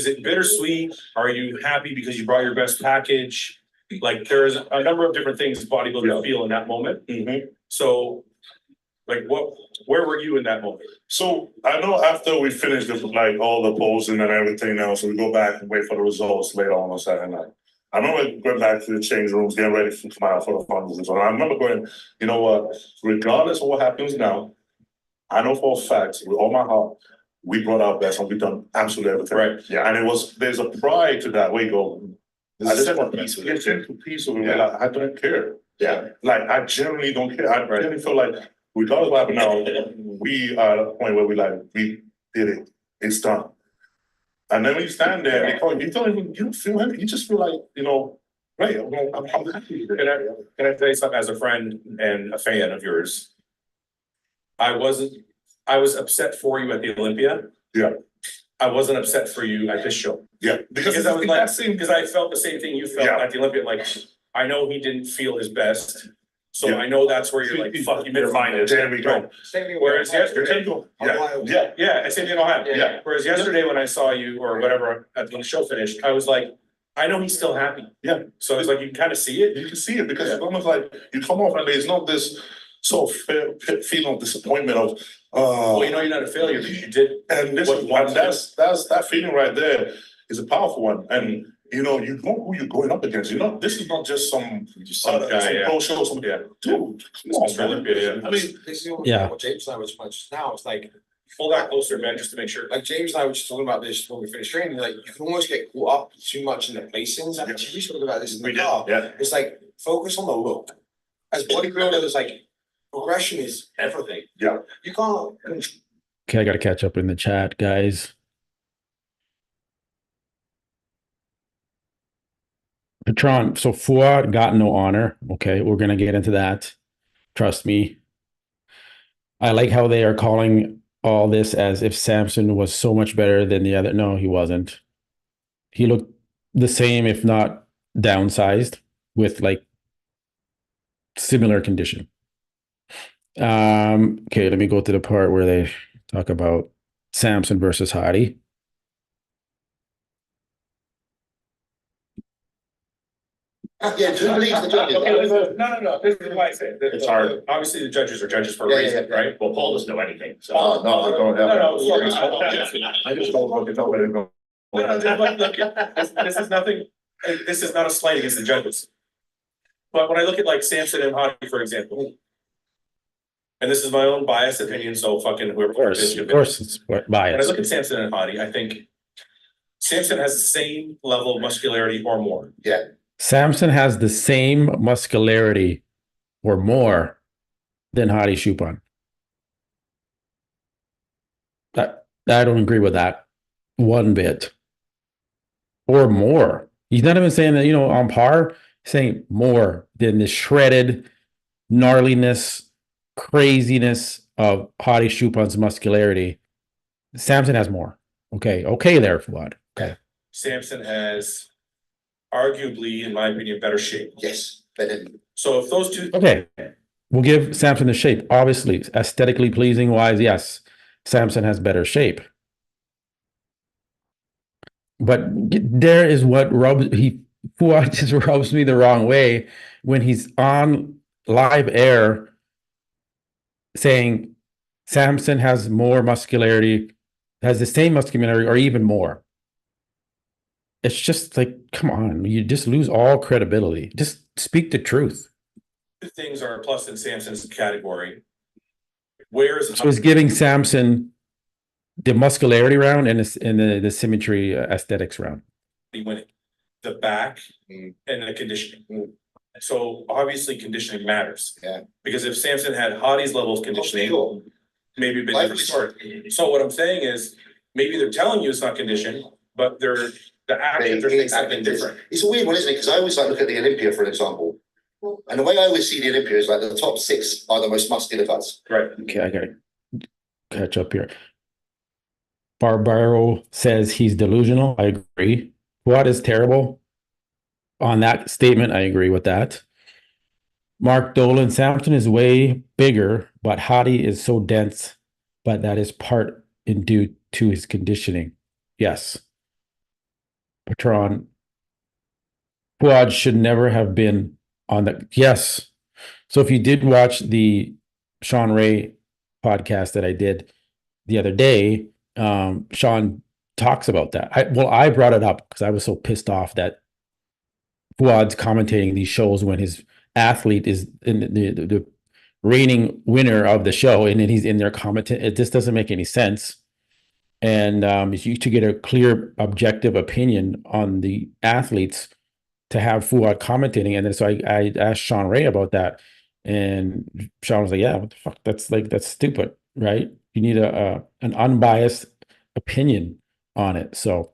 it bittersweet? Are you happy because you brought your best package? Like there's a number of different things bodybuilders feel in that moment. So where were you in that moment? So I know after we finished all the posing and everything else, we go back and wait for the results later on Saturday night. I remember going back to the change rooms, getting ready to come out for the finals and so on. I remember going, you know what, regardless of what happens now, I know for a fact, with all my heart, we brought our best and we've done absolutely everything. Right. Yeah. And there's a pride to that. We go, I just want piece of it. I don't care. Yeah. I generally don't care. I really feel like regardless of what happened now, we are at a point where we did it. It's done. And then when you stand there, they call you, you don't feel anything. You just feel like, right. I'm happy. Can I tell you something as a friend and a fan of yours? I was upset for you at the Olympia. Yeah. I wasn't upset for you at this show. Yeah. Because I felt the same thing you felt at the Olympia. I know he didn't feel his best. So I know that's where you're like, fuck, you made a mind. There we go. Whereas yesterday, same thing in Ohio. Yeah. Whereas yesterday when I saw you or whatever when the show finished, I was like, I know he's still happy. Yeah. So it's like you can kind of see it. You can see it because it's almost like you come off and there's not this feeling of disappointment of well, you're not a failure because you did. And that's that feeling right there is a powerful one. And you know who you're going up against. This is not just some guy, pro show. Dude, come on, man. I mean, this is what James and I was just now. It's like, pull that closer, man, just to make sure. like James and I were just talking about this when we finished training. Like, you can almost get caught up too much in the placings. We spoke about this in the car. Yeah. It's like, focus on the look. As bodybuilders, progression is everything. Yeah. You can't. Okay, I got to catch up in the chat, guys. Patron, so Foaud got no honor. Okay, we're going to get into that. Trust me. I like how they are calling all this as if Samson was so much better than the other. No, he wasn't. He looked the same, if not downsized, with similar condition. Okay, let me go to the part where they talk about Samson versus Hadi. Yeah, do you believe the judges? No. This is why I say it. It's hard. Obviously, the judges are judges for a reason, right? Well, Paul doesn't know anything. So. No, I don't have. No, sorry. I just don't look at nobody. This is nothing. This is not a slight against the judges. But when I look at Samson and Hadi, for example, and this is my own biased opinion, so fucking whoever. Of course, it's When I biased. look at Samson and Hadi, I think Samson has the same level of muscularity or more. Samson has the same muscularity or more than Hadi Foaud. I don't agree with that one bit. Or more. He's not even saying that, on par, he's saying more than the shredded gnarliness, craziness of Hadi Foaud's muscularity. Samson has more. Okay there, Foaud. Okay. Samson has arguably, in my opinion, better shape. Yes, better. So if those two. Okay. We'll give Samson the shape. Obviously, aesthetically pleasing wise, yes, Samson has better shape. But there is what Foaud just rubs me the wrong way when he's on live air saying Samson has more muscularity, has the same muscularity, or even more. It's just like, come on, you just lose all credibility. Just speak the truth. Things are a plus in Samson's category. So he's giving Samson the muscularity round and the symmetry aesthetics round. Winning the back and the conditioning. So obviously conditioning matters. Because if Samson had Hadi's level of conditioning, maybe a bit different story. So what I'm saying is maybe they're telling you it's not conditioned, but the actions are saying something different. It's a weird one, isn't it? Because I always look at the Olympia, for an example. And the way I always see the Olympia is the top 6 are the most muscular guys. Right. Okay, I gotta catch up here. Barbaro says he's delusional. I agree. Foaud is terrible. On that statement, I agree with that. Mark Dolan, Samson is way bigger, but Hadi is so dense, but that is part in due to his conditioning. Yes. Patron, Foaud should never have been on the, yes. So if you did watch the Sean Ray podcast that I did the other day, Sean talks about that. I brought it up because I was so pissed off that Foaud's commentating these shows when his athlete is in the reigning winner of the show, and then he's in there commenting. It just doesn't make any sense. And to get a clear, objective opinion on the athletes, to have Foaud commentating, and then so I asked Sean Ray about that, and Sean was like, "Yeah, what the fuck? That's stupid, right? You need an unbiased opinion on it." So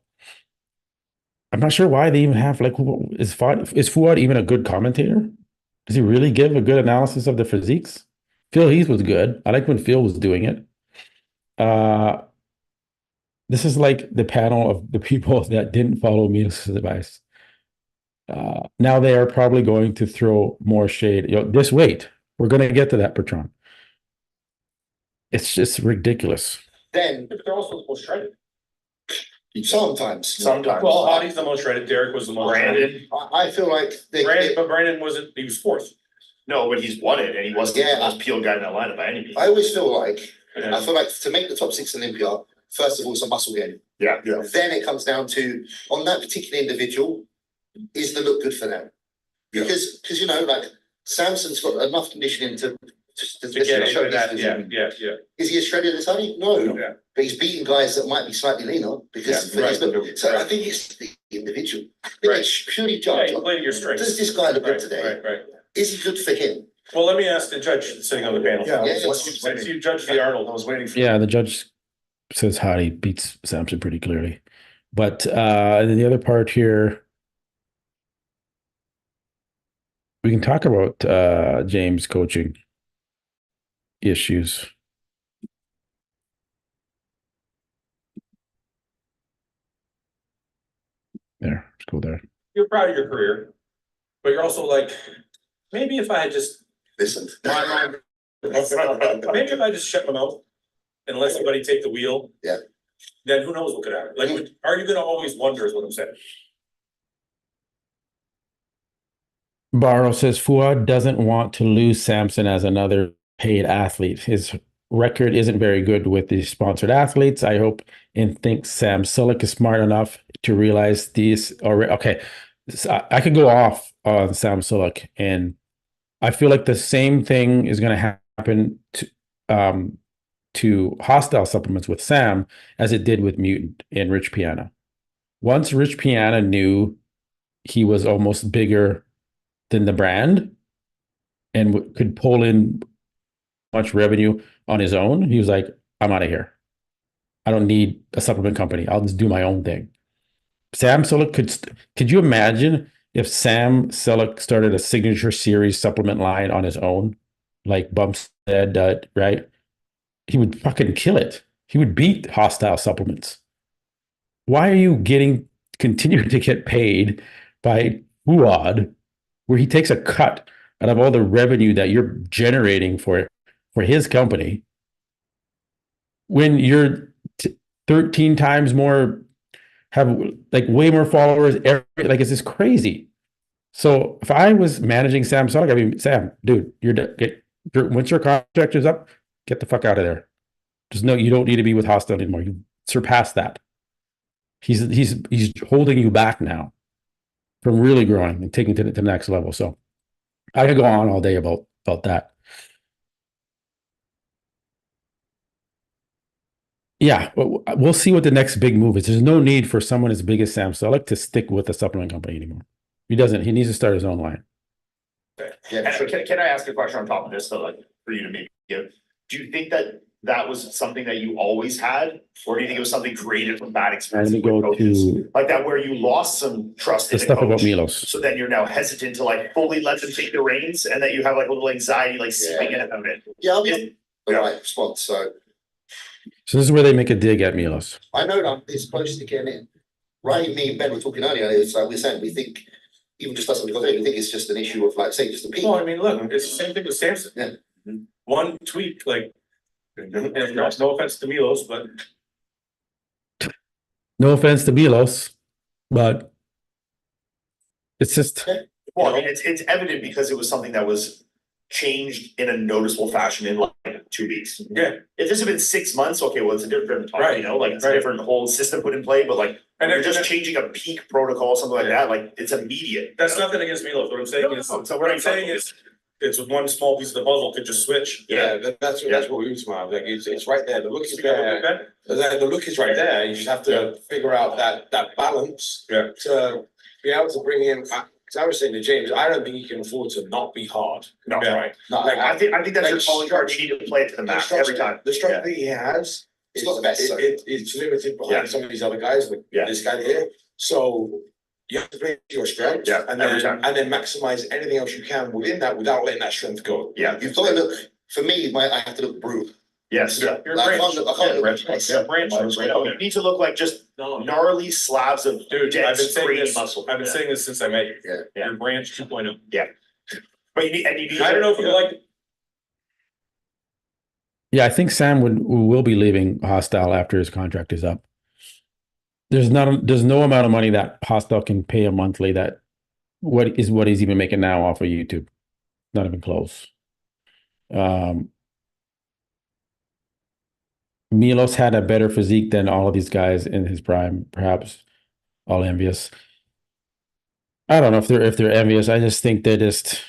I'm not sure why they even have is Foaud even a good commentator? Does he really give a good analysis of the physiques? Phil Heath was good. I like when Phil was doing it. This is like the panel of the people that didn't follow Milos' advice. Now they are probably going to throw more shade. Just wait. We're going to get to that, Patron. It's just ridiculous. Then they're also the most shredded. Sometimes. Well, Hadi's the most shredded. Derek was the most shredded. I feel like But Brandon wasn't. He was 4th. No, but he's won it, and he wasn't the most peeled guy in that lineup by any means. I always feel like to make the top 6 Olympia, first of all, it's a muscle game. Yeah. Then it comes down to, on that particular individual, is the look good for them? Because Samson's got enough conditioning to show that. Yeah. Is he as shredded as Hadi? No. Yeah. But he's beating guys that might be slightly leaner because So I think it's the individual. It's purely judge. Playing your strengths. Does this guy look good today? Right. Is he good for him? Well, let me ask the judge sitting on the panel. Yes. You judge the Arnold. I was waiting for. Yeah, the judge says Hadi beats Samson pretty clearly. But then the other part here, we can talk about James' coaching issues. There, let's go there. You're proud of your career, but you're also like, maybe if I had just Listened. maybe if I just shut my mouth and let somebody take the wheel. Yeah. Then who knows what could happen? Like, are you gonna always wonder? Is what I'm saying. Barrow says Foaud doesn't want to lose Samson as another paid athlete. His record isn't very good with the sponsored athletes. I hope and think Sam Sulek is smart enough to realize these. Okay, so I could go off on Sam Sulek, and I feel like the same thing is going to happen to Hostile supplements with Sam as it did with Mutant and Rich Piana. Once Rich Piana knew he was almost bigger than the brand and could pull in much revenue on his own, he was like, I'm out of here. I don't need a supplement company. I'll just do my own thing. Sam Sulek could you imagine if Sam Sulek started a signature series supplement line on his own, like Bumps said, right? He would fucking kill it. He would beat Hostile supplements. Why are you continuing to get paid by Fuad, where he takes a cut out of all the revenue that you're generating for his company, when you're 13 times more, have like way more followers, like it's just crazy. So if I was managing Sam Sulek, I mean, Sam, dude, once your contract is up, get the fuck out of there. Just no, you don't need to be with Hostile anymore. You surpassed that. He's holding you back now from really growing and taking to the next level. So I could go on all day about that. Yeah, we'll see what the next big move is. There's no need for someone as big as Sam Sulek to stick with a supplement company anymore. He doesn't. He needs to start his own line. Yeah. Can I ask a question on top of this though, like for you to maybe give? Do you think that was something that you always had, or do you think it was something created from bad experiences with coaches like that, where you lost some trust in the stuff coach, about Milos? So then you're now hesitant to like fully let them take the reins, and that you have like a little anxiety, like seeping in about it. Yeah, I'll be the right response. So this is where they make a dig at Milos. I know that it's close to getting in. Right, me and Ben were talking earlier. It's like we're saying, we think, even just us on the conversation, we think it's just an issue of like, say, just a peak. Well, I mean, look, it's the same thing with Samson. Yeah. One tweak, like, and no offense to Milos, but No offense to Milos, but it's just. Well, I mean, it's evident because it was something that was changed in a noticeable fashion in like 2 weeks. yeah. If this had been 6 months, okay, well, it's a different talk, Right, you know, like it's right. a different whole system put in play, but like, And you're if- just changing a peak protocol, something like that, like it's immediate. That's nothing against Milos. What I'm saying is, No, so what I'm saying is, it's one small piece of the puzzle could just switch. Yeah, that's what we were talking about. Like it's right there. The look is there. Yeah. The look is right there. You just have to figure out that balance. Yeah. To be able to bring in. Because I was saying to James, I don't think you can afford to not be hard. No, Yeah. right. No, Like, I think that's like your calling card. You need to play it to the max every time. The structure that he has, It's not the best, so. it's limited behind some of these other guys, like this guy here. So you have to play to your strengths, and every time. then maximize anything else you can within that without letting that strength go. Yeah. You've got to look, for me, I have to look brutal. Yes. You're a Like, branch. I can't look branch. nice. Yeah, branch. You need to look like just gnarly slabs of Dude, I've been dense saying grainy this, muscle. I've been saying this since I met you. Yeah. Your branch 2.0. But you need. I don't know if you like. Yeah, I think Sam will be leaving Hostile after his contract is up. There's no amount of money that Hostile can pay him monthly that what he's even making now off of YouTube. Not even close. Milos had a better physique than all of these guys in his prime, perhaps all envious. I don't know if they're envious. I just think they're just,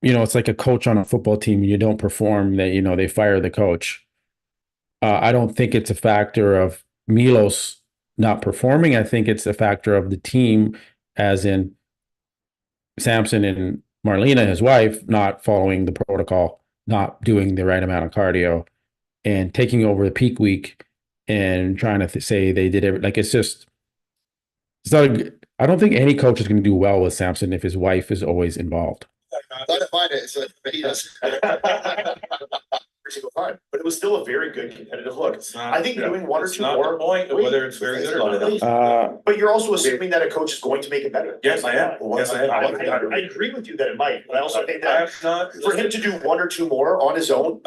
it's like a coach on a football team. You don't perform, they fire the coach. I don't think it's a factor of Milos not performing. I think it's a factor of the team, as in Samson and Marlena, his wife, not following the protocol, not doing the right amount of cardio, and taking over the peak week and trying to say they did everything. Like, it's not I don't think any coach is going to do well with Samson if his wife is always involved. I don't find it, so he does. Every single time, but it was still a very good competitive look. I think doing one or It's two not more. the point of whether it's very good or not. But you're also assuming that a coach is going to make it better. Yes, I am. Yes, I am. I agree with you that it might, but I also think I that have not. for him to do one or two more on his own.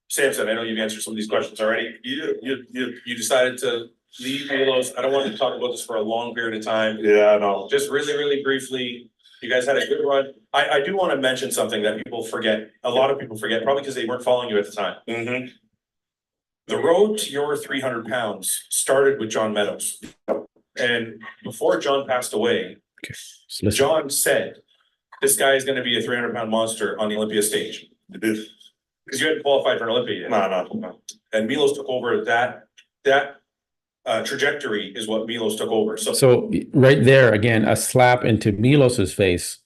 Samson, I know you've answered some of these questions already. You decided to leave Milos. I don't want to talk about this for a long period of time. Yeah, I know. Just really, really briefly, you guys had a good run. I do want to mention something that people forget. A lot of people forget, probably because they weren't following you at the time. The road to your 300 pounds started with John Meadows. And before John passed away, So listen. John said, this guy is gonna be a 300-pound monster on the Olympia stage? Because you hadn't qualified for an Olympia yet. No. And Milos took over that trajectory is what Milos took over. So right there, again, a slap into Milos's face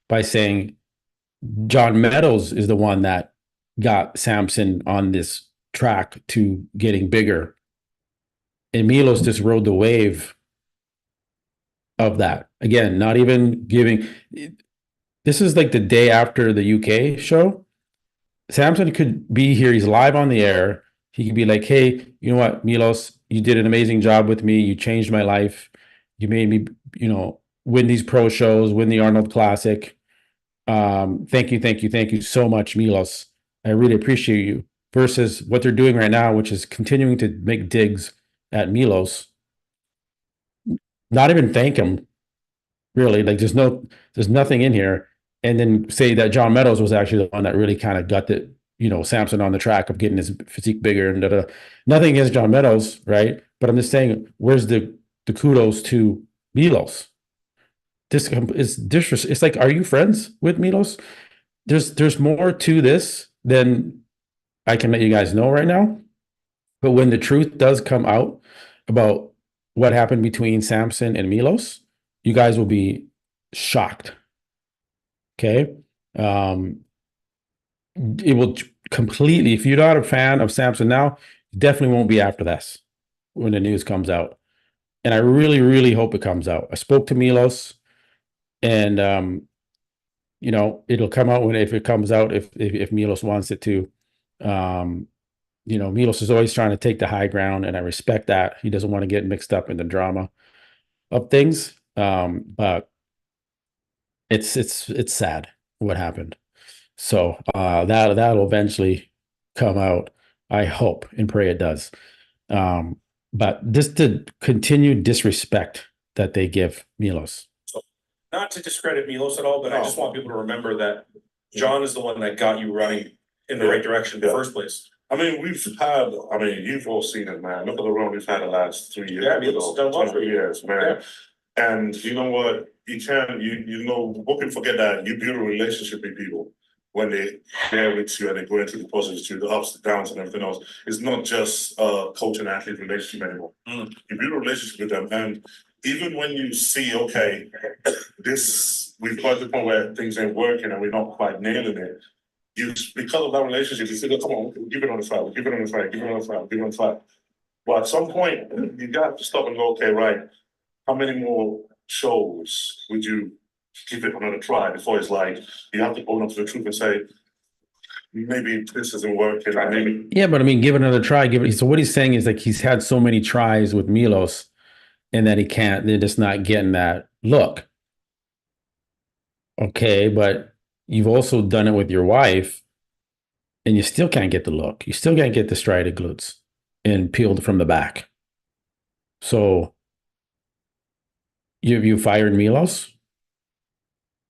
by saying John Meadows is the one that got Samson on this track to getting bigger. And Milos just rode the wave of that. Again, not even giving. This is like the day after the UK show. Samson could be here. He's live on the air. He could be like, hey, you know what, Milos, you did an amazing job with me. You changed my life. You made me, win these pro shows, win the Arnold Classic. Thank you so much, Milos. I really appreciate you. Versus what they're doing right now, which is continuing to make digs at Milos. Not even thank him, really. Like there's nothing in here. And then say that John Meadows was actually the one that really kind of got the, Samson on the track of getting his physique bigger and da-da. Nothing against John Meadows, right? But I'm just saying, where's the kudos to Milos? This is disrespect. It's like, are you friends with Milos? There's more to this than I can let you guys know right now. But when the truth does come out about what happened between Samson and Milos, you guys will be shocked. Okay. It will completely, if you're not a fan of Samson now, you definitely won't be after this when the news comes out. And I really, really hope it comes out. I spoke to Milos and, it'll come out if it comes out, if Milos wants it to. Milos is always trying to take the high ground, and I respect that. He doesn't want to get mixed up in the drama of things. But it's sad what happened. So that'll eventually come out. I hope and pray it does. But just the continued disrespect that they give Milos. So, not to discredit Milos at all, but I just want people to remember that John is the one that got you running in the right direction in the first place. I mean, you've all seen it, man. Look at the run we've had the last 3 years. Yeah, Milos has done well for you. Years, man. Yeah. And you know what? Who can forget that you build a relationship with people when they're with you and they're going through the positives, through the ups, the downs, and everything else. It's not just a coach and athlete relationship anymore. You build a relationship with them, and even when you see, okay, we've got to the point where things ain't working and we're not quite nailing it. Because of that relationship, you say, come on, we'll give it on the side, give it on the side. But at some point, you got to stop and go, okay, right, how many more shows would you give it another try before it's like, you have to own up to the truth and say, maybe this isn't working. Yeah, but I mean, give it another try. So what he's saying is like he's had so many tries with Milos and that they're just not getting that look. Okay, but you've also done it with your wife and you still can't get the look. You still can't get the striated glutes and peeled from the back. So you fired Milos?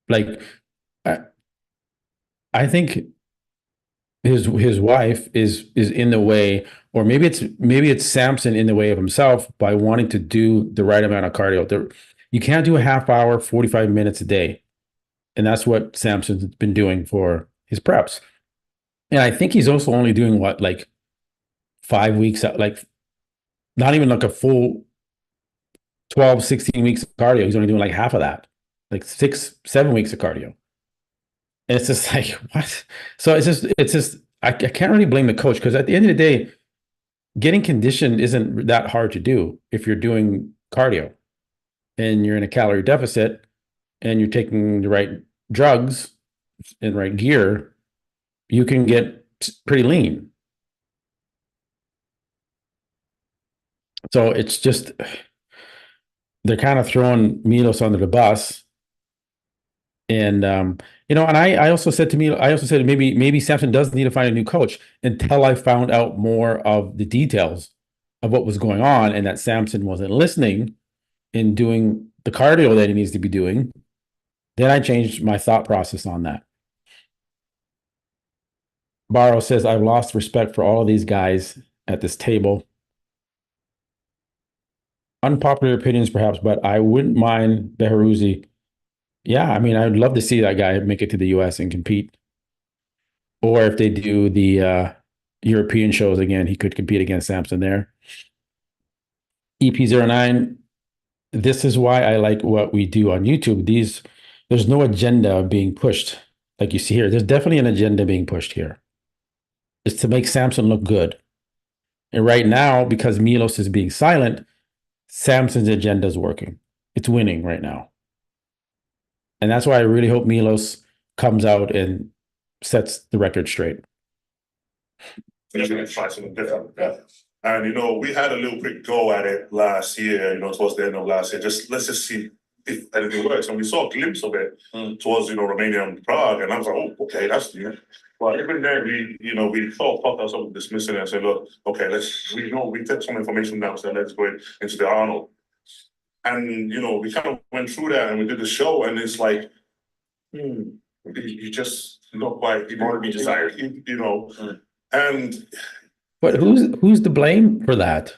Like, I think his wife is in the way, or maybe it's Samson in the way of himself by wanting to do the right amount of cardio. You can't do a half hour, 45 minutes a day. And that's what Samson's been doing for his preps. And I think he's also only doing like 5 weeks, like not even like a full 12, 16 weeks of cardio. He's only doing like half of that, like 6, 7 weeks of cardio. And it's just like, what? So it's just, I can't really blame the coach because at the end of the day, getting conditioned isn't that hard to do if you're doing cardio and you're in a calorie deficit and you're taking the right drugs and right gear, you can get pretty lean. So it's just, they're kind of throwing Milos under the bus. And, and I also said to maybe Samson does need to find a new coach until I found out more of the details of what was going on and that Samson wasn't listening and doing the cardio that he needs to be doing. Then I changed my thought process on that. Barrow says, I've lost respect for all of these guys at this table. Unpopular opinions, perhaps, but I wouldn't mind Beharouzi Yeah, I mean, I'd love to see that guy make it to the US and compete. Or if they do the European shows again, he could compete against Samson there. EP09, this is why I like what we do on YouTube. There's no agenda being pushed like you see here. There's definitely an agenda being pushed here. It's to make Samson look good. And right now, because Milos is being silent, Samson's agenda is working. It's winning right now. And that's why I really hope Milos comes out and sets the record straight. We're gonna try something different. Yeah. And you know, we had a little quick go at it last year, you know, towards the end of last year. Let's just see if anything works. And we saw a glimpse of it towards, you know, Romania and Prague. And I was like, oh, okay, that's new. But even then we thought ourselves of dismissing it and said, look, okay, we took some information down, so let's go into the Arnold. And you know, we kind of went through that and we did the show, and it's like, you just not quite More to be desired. you know. And But who's to blame for that?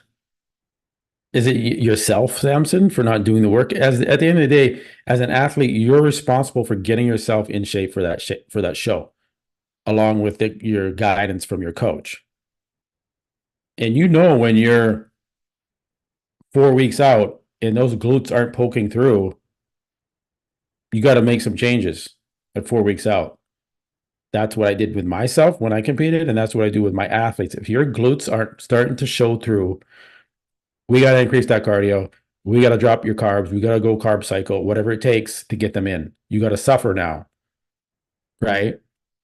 Is it yourself, Samson, for not doing the work? As at the end of the day, as an athlete, you're responsible for getting yourself in shape for that show, along with your guidance from your coach. And you know when you're 4 weeks out and those glutes aren't poking through, you got to make some changes at 4 weeks out. That's what I did with myself when I competed, and that's what I do with my athletes. If your glutes aren't starting to show through, we got to increase that cardio. We got to drop your carbs. We got to go carb cycle, whatever it takes to get them in. You got to suffer now, right?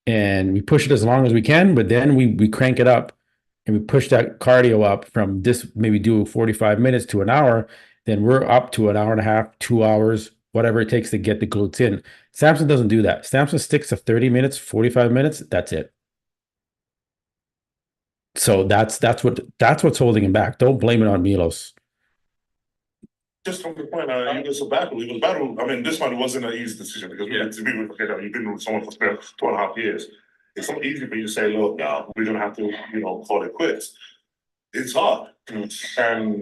And we push it as long as we can, but then we crank it up and we push that cardio up from this, maybe do 45 minutes to an hour. Then we're up to an hour and a half, 2 hours, whatever it takes to get the glutes in. Samson doesn't do that. Samson sticks to 30 minutes, 45 minutes. That's it. So that's what's holding him back. Don't blame it on Milos. just from the point, it was a battle. It was a battle. I mean, this one wasn't an easy decision because you've been with someone for 2.5 years. It's not easy for you to say, look, now we're gonna have to, you know, call it quits. It's hard. And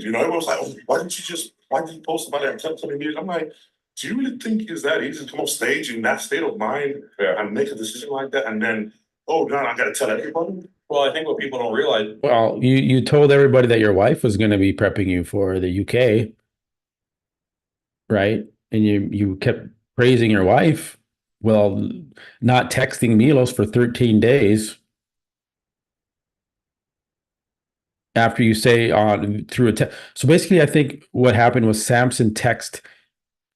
you know, everyone's like, oh, why didn't you post about it and tell me? I'm like, do you really think it's that easy to come off stage in that state of mind and make a decision like that? And then, oh, now I gotta tell everybody? Well, I think what people don't realize. Well, you told everybody that your wife was going to be prepping you for the UK, right? And you kept praising your wife. Well, not texting Milos for 13 days after you say on through a text. So basically, I think what happened was Samson text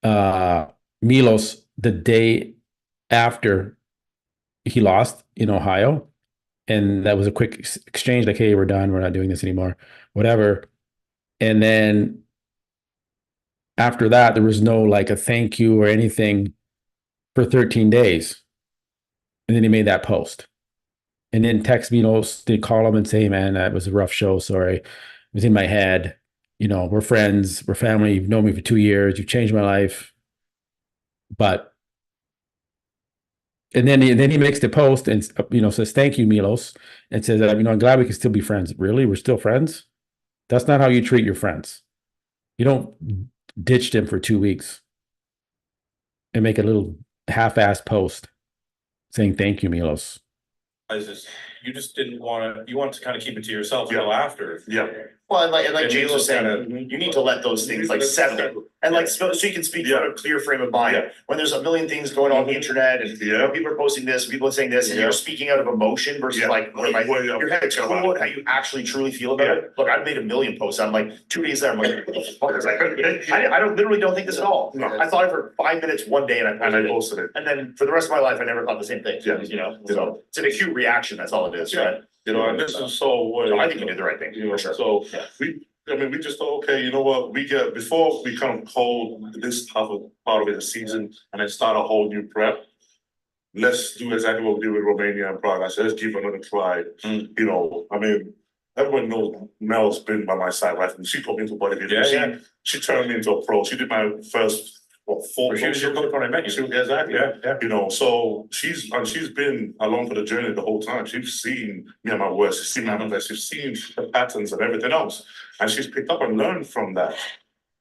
Milos the day after he lost in Ohio. And that was a quick exchange, like, hey, we're done. We're not doing this anymore, whatever. And then after that, there was no like a thank you or anything for 13 days. And then he made that post. And then text Milos, they call him and say, man, that was a rough show. Sorry. It was in my head. You know, we're friends, we're family. You've known me for 2 years. You've changed my life. But and then he makes the post and, you know, says, thank you, Milos, and says, you know, I'm glad we can still be friends. Really? We're still friends? That's not how you treat your friends. You don't ditch them for 2 weeks and make a little half-assed post saying, thank you, Milos. You just didn't want to kind of keep it to yourself until after. Yeah. Well, and like And James was saying, you need to let those things like settle. And like, so you can speak from a clear frame of mind. Yeah. When there's a million things going on the internet and you know, people are posting this, people are saying this, and you're speaking out of emotion versus like, your head's cool and how you actually truly feel about it. Look, I've made a million posts. I'm like 2 days there. I'm like, I literally don't think this at all. No. I thought it for 5 minutes one day and I posted it. And then for the rest of my life, I never thought the same thing. Yeah. You know, so it's an acute reaction. That's all it is, right? You know, and this is so. So I think you did the right thing. You know, For sure. so we just thought, okay, you know what, before we kind of hold this part of it, the season, and then start a whole new prep, let's do exactly what we did with Romania and Prague. I said, let's give another try. You know, I mean, everyone knows Mel's been by my side, right? And she put me into bodybuilding. She turned me into a pro. She did my first, four. She was your coach when I met you. Exactly. Yeah. You know, so she's been along for the journey the whole time. She's seen me and my work. She's seen my numbers. She's seen the patterns and everything else, and she's picked up and learned from that.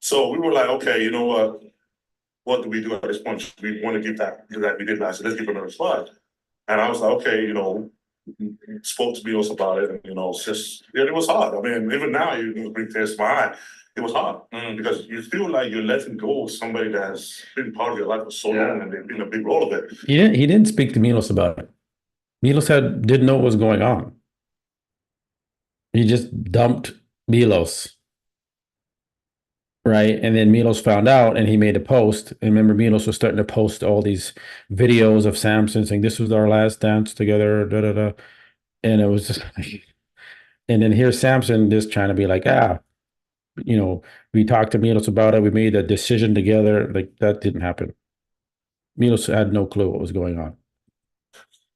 So we were like, okay, you know what? what do we do at this point? Should we want to give that we did last? Let's give it another shot. And I was like, okay, you know, spoke to Milos about it, and you know, it's just it was hard. I mean, even now, you bring tears to my eye. It was hard because you feel like you're letting go of somebody that's been part of your life for so long, and they've been a big role of it. He didn't speak to Milos about it. Milos didn't know what was going on. He just dumped Milos. Right. And then Milos found out and he made a post. And remember, Milos was starting to post all these videos of Samson saying, this was our last dance together. Da, da, da. And it was just and then here's Samson just trying to be like, you know, we talked to Milos about it. We made a decision together. Like that didn't happen. Milos had no clue what was going on.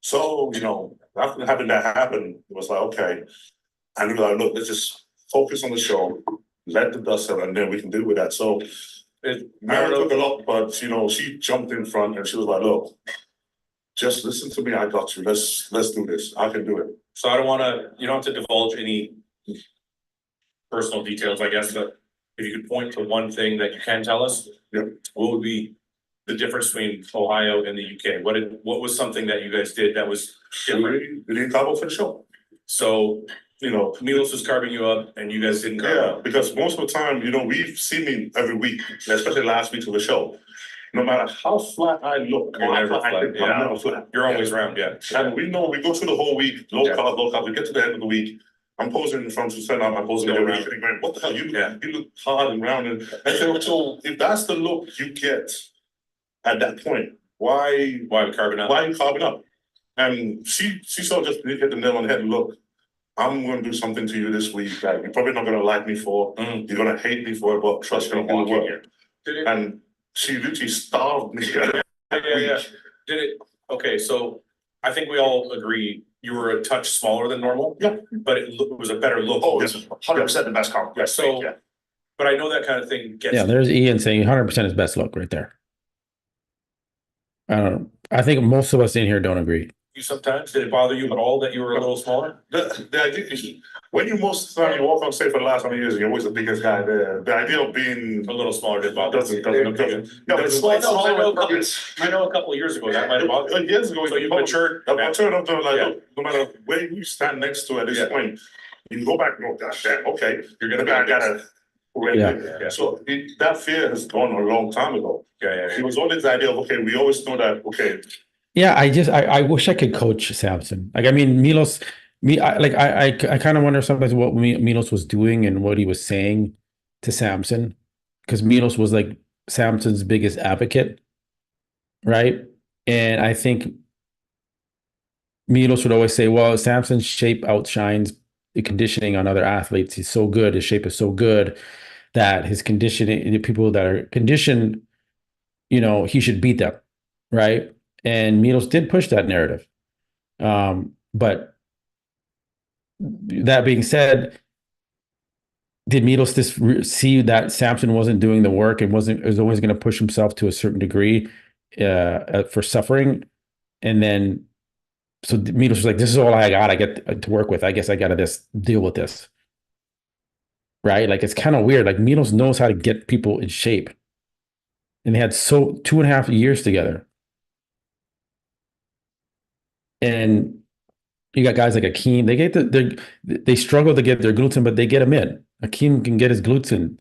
So, you know, after having that happen, it was like, okay. And we were like, look, let's just focus on the show, let the dust settle, and then we can deal with that. So Mary took a lot, but you know, she jumped in front and she was like, look, just listen to me, I got you. Let's do this. I can do it. So I don't wanna, you don't have to divulge any personal details, I guess, but if you could point to one thing that you can tell us. Yep. What would be the difference between Ohio and the UK? What was something that you guys did that was different? We didn't travel for the show. So, you know, Milos was carving you up and you guys didn't carve Yeah, up. because most of the time, you know, we've seen me every week, especially last week of the show. No matter how flat I look, You're or how never flat I flat, think, yeah. I'm never flat. You're always round, yeah. And we know, we go through the whole week, low carb, we get to the end of the week. I'm posing in front of send out my posing every week, and going, what the hell, you look hard and round. And so if that's the look you get at that point, why Why are we carving up? Why are you carving up? And she sort of just hit the nail on the head. Look, I'm going to do something to you this week that you're probably not going to like me for. You're going to hate me for it, but trust me, it'll work. And she literally starved me. Yeah. Did it? Okay, so I think we all agree you were a touch smaller than normal. Yeah. But it was a better look. Oh, it's 100% the best comp. Yeah, so, but I know that kind of thing gets. Yeah, there's Ian saying 100% his best look right there. I don't know. I think most of us in here don't agree. You sometimes, did it bother you at all that you were a little smaller? The idea is, when you most of the time you walk on stage for the last 100 years, you're always the biggest guy there. The idea of being A little smaller did bother doesn't. Yeah, but it's Well, I know a couple of years ago that might have bothered you. years ago, So you matured. I matured up to like, Yeah. look, no matter where you stand next to at this Yeah. point, you can go back and go, gosh, damn, okay, You're gonna I be. gotta. Yeah. So that fear has gone a long time ago. Yeah. It was always the idea of, okay, we always know that, okay, Yeah, I wish I could coach Samson. Like, I mean, Milos, I kind of wonder sometimes what Milos was doing and what he was saying to Samson, because Milos was like Samson's biggest advocate, right? And I think Milos would always say, well, Samson's shape outshines the conditioning on other athletes. He's so good, his shape is so good that his conditioning, the people that are conditioned, you know, he should beat them, right? And Milos did push that narrative. But that being said, did Milos see that Samson wasn't doing the work and was always going to push himself to a certain degree for suffering? And then, so Milos was like, this is all I got. I get to work with. I guess I got to just deal with this. Right? Like, it's kind of weird. Like, Milos knows how to get people in shape. And they had 2.5 years together. And you got guys like Akim. They struggle to get their glutes in, but they get them in. Akim can get his glutes in.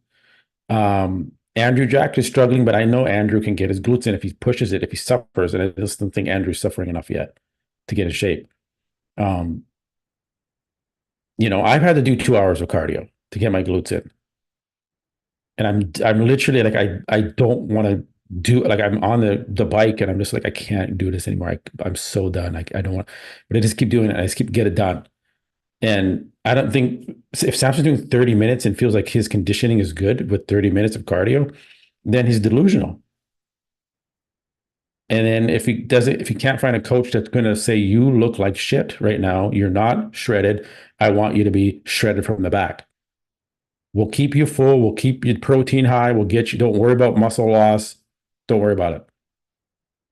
Andrew Jack is struggling, but I know Andrew can get his glutes in if he pushes it, if he suffers. And I just don't think Andrew's suffering enough yet to get in shape. You know, I've had to do 2 hours of cardio to get my glutes in. And I'm literally like, I don't want to do, like, I'm on the bike and I'm just like, I can't do this anymore. I'm so done. I don't want, but I just keep doing it. I just get it done. And I don't think if Samson's doing 30 minutes and feels like his conditioning is good with 30 minutes of cardio, then he's delusional. And then if he can't find a coach that's going to say, you look like shit right now, you're not shredded, I want you to be shredded from the back. We'll keep you full. We'll keep your protein high. We'll get you. Don't worry about muscle loss. Don't worry about it.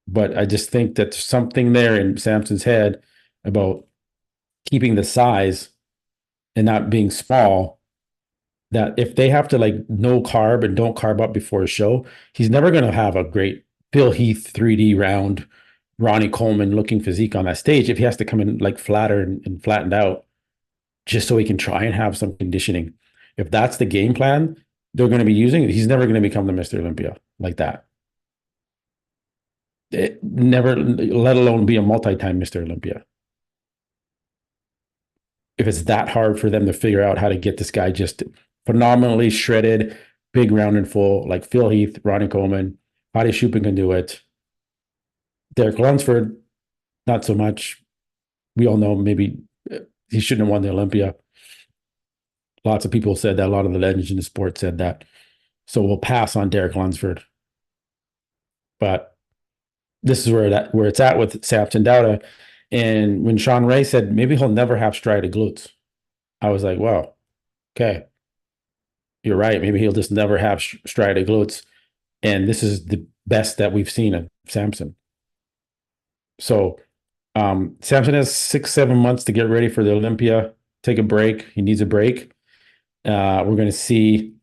But I just think that there's something there in Samson's head about keeping the size and not being small that if they have to like no carb and don't carb up before a show, he's never going to have a great Phil Heath 3D round, Ronnie Coleman looking physique on that stage if he has to come in like flatter and flattened out just so he can try and have some conditioning. If that's the game plan they're going to be using, he's never going to become the Mr. Olympia like that. Never, let alone be a multi-time Mr. Olympia. If it's that hard for them to figure out how to get this guy just phenomenally shredded, big, round and full, like Phil Heath, Ronnie Coleman, Hadi Foaud can do it. Derek Lunsford, not so much. We all know maybe he shouldn't have won the Olympia. Lots of people said that. A lot of the legends in the sport said that. So we'll pass on Derek Lunsford. But this is where it's at with Samson Dauda. And when Sean Ray said maybe he'll never have striated glutes, I was like, wow, okay, you're right. Maybe he'll just never have striated glutes. And this is the best that we've seen of Samson. So Samson has 6-7 months to get ready for the Olympia. Take a break. He needs a break. We're going to see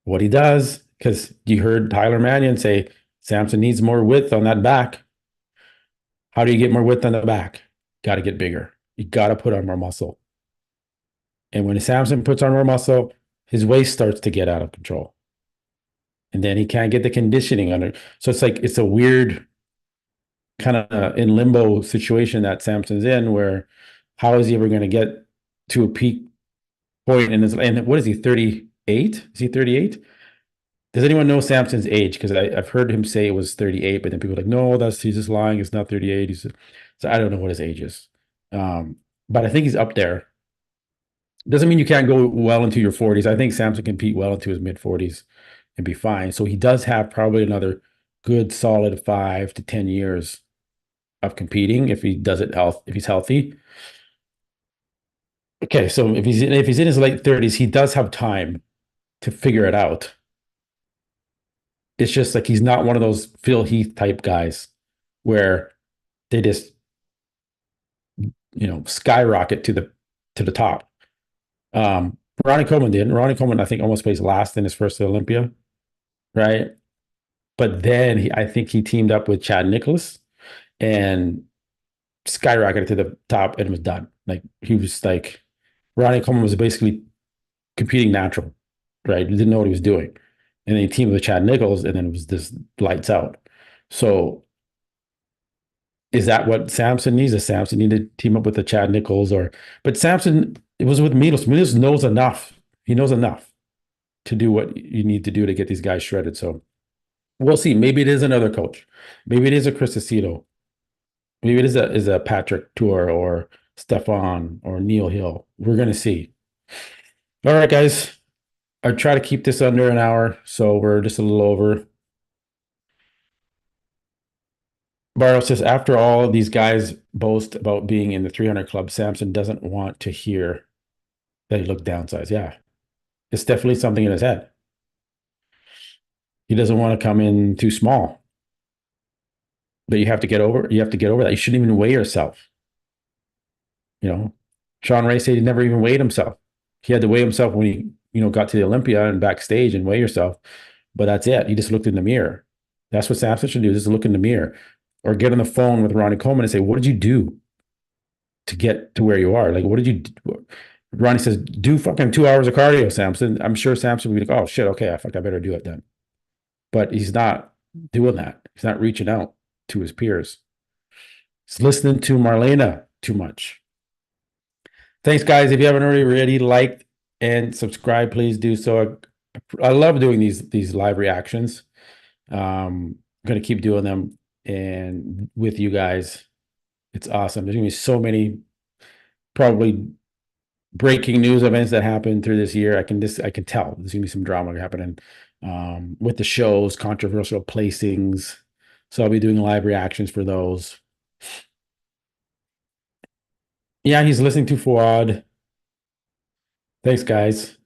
what he does, because you heard Tyler Manion say Samson needs more width on that back. How do you get more width on the back? Got to get bigger. You got to put on more muscle. And when Samson puts on more muscle, his waist starts to get out of control. And then he can't get the conditioning under. So it's like, it's a weird kind of in limbo situation that Samson's in, where how is he ever going to get to a peak point in his, and what is he, 38? Is he 38? Does anyone know Samson's age? Because I've heard him say it was 38, but then people are like, no, he's just lying. It's not 38. So I don't know what his age is. But I think he's up there. Doesn't mean you can't go well into your 40s. I think Samson can compete well into his mid 40s and be fine. So he does have probably another good solid 5 to 10 years of competing if he does it if he's healthy. Okay, so if he's in his late 30s, he does have time to figure it out. It's just like he's not one of those Phil Heath type guys where they just, skyrocket to the top. Ronnie Coleman didn't. Ronnie Coleman, I think, almost placed last in his first Olympia, right? But then I think he teamed up with Chad Nicholas and skyrocketed to the top and was done. Like, he was like, Ronnie Coleman was basically competing natural, right? He didn't know what he was doing. And then he teamed with Chad Nichols, and then it was just lights out. So is that what Samson needs? Does Samson need to team up with the Chad Nichols? But Samson, it was with Milos. Milos knows enough. He knows enough to do what you need to do to get these guys shredded. So we'll see. Maybe it is another coach. Maybe it is a Chris Aceto. Maybe it is a Patrick Tour or Stefan or Neil Hill. We're going to see. All right, guys. I try to keep this under an hour, so we're just a little over. Barrow says, after all these guys boast about being in the 300 club, Samson doesn't want to hear that he looked downsized. Yeah, it's definitely something in his head. He doesn't want to come in too small. But you have to get over that. You shouldn't even weigh yourself. Sean Ray said he never even weighed himself. He had to weigh himself when he got to the Olympia and backstage and weigh yourself. But that's it. He just looked in the mirror. That's what Samson should do, just look in the mirror. Or get on the phone with Ronnie Coleman and say, what did you do to get to where you are? Like, what did you do? Ronnie says, do fucking 2 hours of cardio, Samson. I'm sure Samson would be like, oh, shit, okay, I better do it then. But he's not doing that. He's not reaching out to his peers. He's listening to Marlena too much. Thanks, guys. If you haven't already liked and subscribe, please do so. I love doing these live reactions. I'm going to keep doing them, and with you guys, it's awesome. There's going to be so many probably breaking news events that happen through this year. I can tell there's going to be some drama happening with the shows, controversial placings. So I'll be doing live reactions for those. Yeah, he's listening to Foaud. Thanks, guys.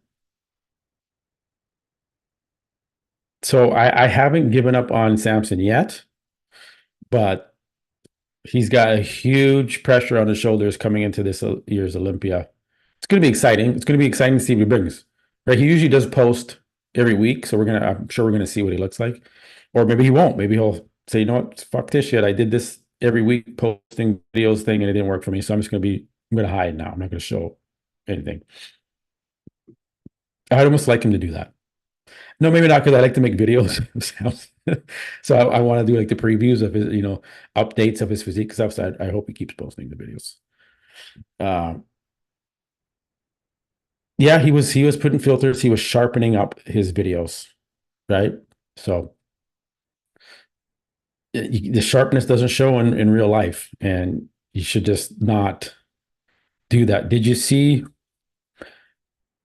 So I haven't given up on Samson yet, but he's got a huge pressure on his shoulders coming into this year's Olympia. It's going to be exciting. It's going to be exciting to see what he brings. Right? He usually does post every week, so I'm sure we're gonna see what he looks like. Or maybe he won't. Maybe he'll say, you know what, fuck this shit. I did this every week posting videos thing and it didn't work for me. So I'm gonna hide now. I'm not gonna show anything. I'd almost like him to do that. No, maybe not, because I like to make videos. So I want to do like the previews of his, updates of his physique stuff. So I hope he keeps posting the videos. Yeah, he was putting filters. He was sharpening up his videos, right? So the sharpness doesn't show in real life, and you should just not do that. Did you see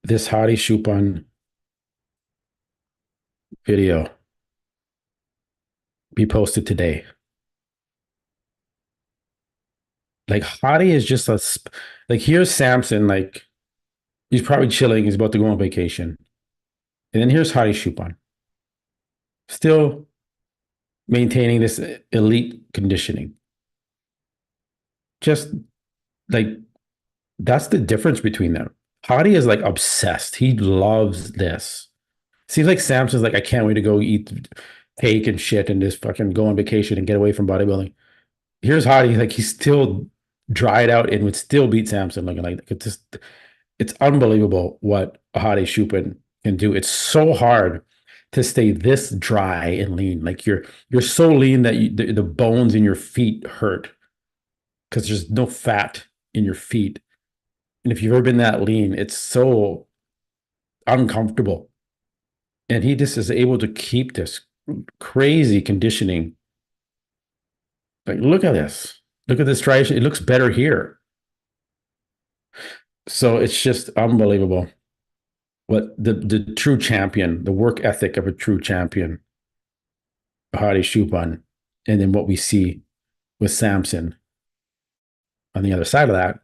this Hadi Foaud video be posted today? Like Hadi is just like, here's Samson, like he's probably chilling, he's about to go on vacation. And then here's Hadi Foaud, still maintaining this elite conditioning. Just like, that's the difference between them. Hadi is like obsessed. He loves this. Seems like Samson's like, I can't wait to go eat cake and shit and just fucking go on vacation and get away from bodybuilding. Here's Hadi, like he's still dried out and would still beat Samson. Looking like it's unbelievable what Hadi Foaud can do. It's so hard to stay this dry and lean. Like you're so lean that the bones in your feet hurt because there's no fat in your feet. And if you've ever been that lean, it's so uncomfortable. And he just is able to keep this crazy conditioning. Like, look at this. Look at this striation. It looks better here. So it's just unbelievable what the true champion, the work ethic of a true champion, Hadi Foaud, and then what we see with Samson on the other side of that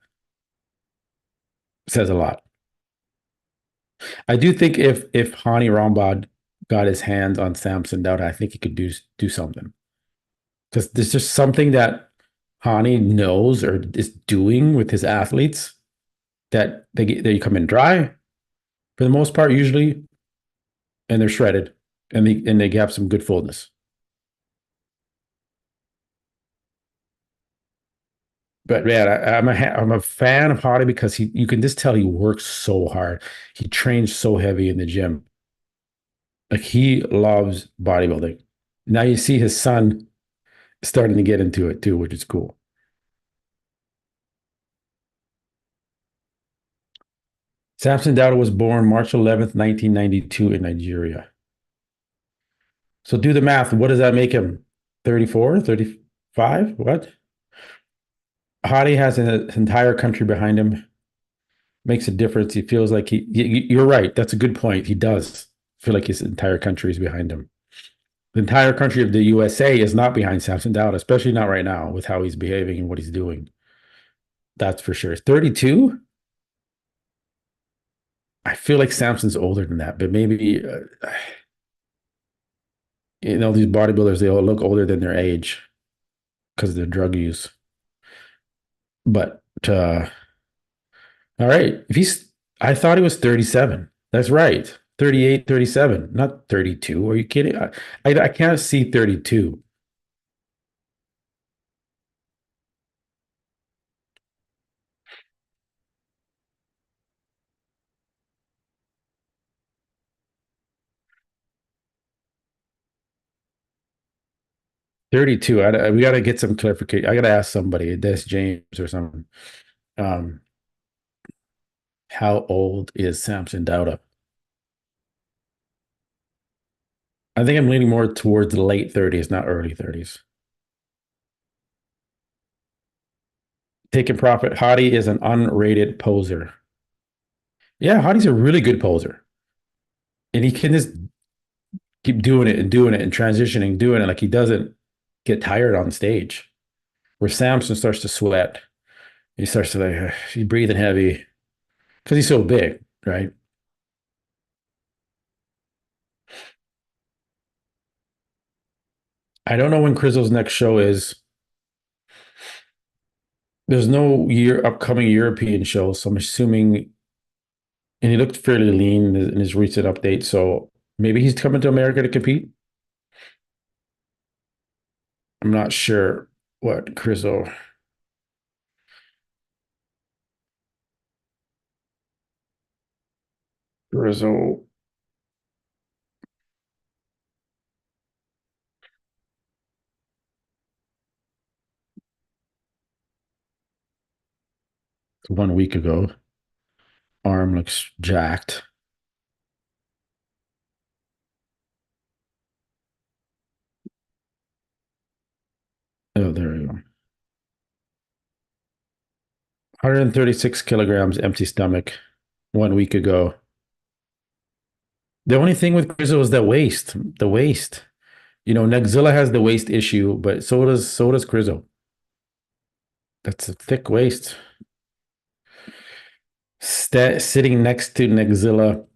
says a lot. I do think if Hani Rambod got his hands on Samson Dauda, I think he could do something. Because there's just something that Hani knows or is doing with his athletes that they come in dry for the most part usually, and they're shredded, and they have some good fullness. But man, I'm a fan of Hadi because you can just tell he works so hard. He trains so heavy in the gym. Like he loves bodybuilding. Now you see his son starting to get into it too, which is cool. Samson Dauda was born March 11th, 1992 in Nigeria. So do the math. What does that make him? 34, 35? What? Hadi has an entire country behind him. Makes a difference. He feels like you're right. That's a good point. He does feel like his entire country is behind him. The entire country of the USA is not behind Samson Dauda, especially not right now with how he's behaving and what he's doing. That's for sure. 32? I feel like Samson's older than that, but maybe, these bodybuilders, they all look older than their age because of their drug use. But, all right. I thought he was 37. That's right. 38, 37, not 32. Are you kidding? I can't see 32. We got to get some clarification. I got to ask somebody, Des James or something. How old is Samson Dauda? I think I'm leaning more towards the late 30s, not early 30s. Taking profit. Hadi is an unrated poser. Yeah, Hadi's a really good poser. And he can just keep doing it and transitioning, doing it like he doesn't get tired on stage. Where Samson starts to sweat. He starts to like, he's breathing heavy because he's so big, right? I don't know when Crizzle's next show is. There's no upcoming European show, so I'm assuming And he looked fairly lean in his recent update. So maybe he's coming to America to compete. I'm not sure what Crizo. Rizzo. 1 week ago. Arm looks jacked. Oh, there we go. 136 kilograms empty stomach 1 week ago. The only thing with Grizzle is the waist. The waist. You know, Nexzilla has the waist issue, but so does Grizzle. That's a thick waist. Sitting next to Nexzilla,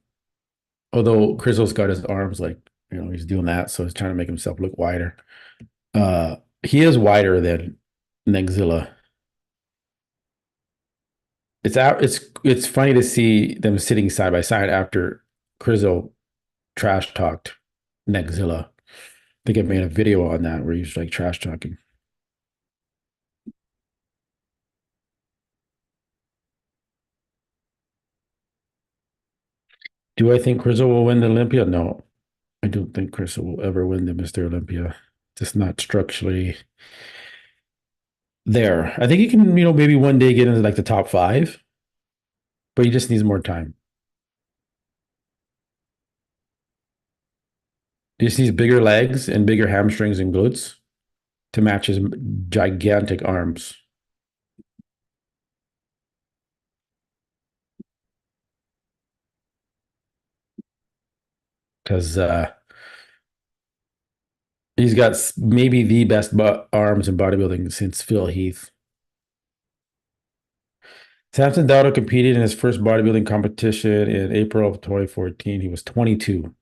although Grizzle's got his arms like, you know, he's doing that, so he's trying to make himself look wider. He is wider than Nexzilla. It's funny to see them sitting side by side after Grizzle trash talked Nexzilla. I think I made a video on that where he's like trash talking. Do I think Grizzle will win the Olympia? No, I don't think Grizzle will ever win the Mr. Olympia. Just not structurally there. I think he can, you know, maybe one day get into like the top 5, but he just needs more time. He just needs bigger legs and bigger hamstrings and glutes to match his gigantic arms. Because he's got maybe the best arms in bodybuilding since Phil Heath. Samson Dauda competed in his first bodybuilding competition in April of 2014. He was 22.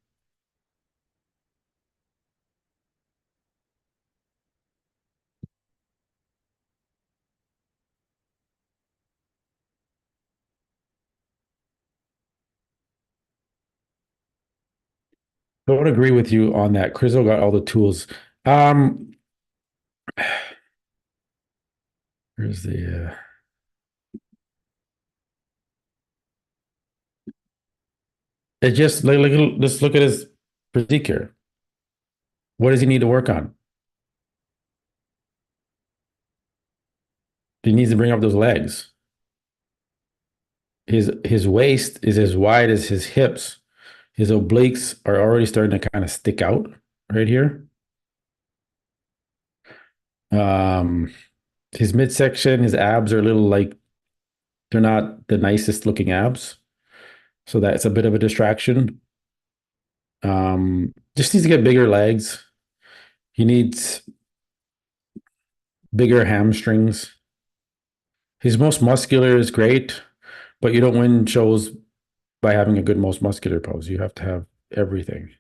I would agree with you on that. Crizo got all the tools. Where's the it just let's look at his physique here. What does he need to work on? He needs to bring up those legs. His waist is as wide as his hips. His obliques are already starting to kind of stick out right here. His midsection, his abs are a little like they're not the nicest looking abs. So that's a bit of a distraction. Just needs to get bigger legs. He needs bigger hamstrings. His most muscular is great, but you don't win shows by having a good most muscular pose. You have to have everything.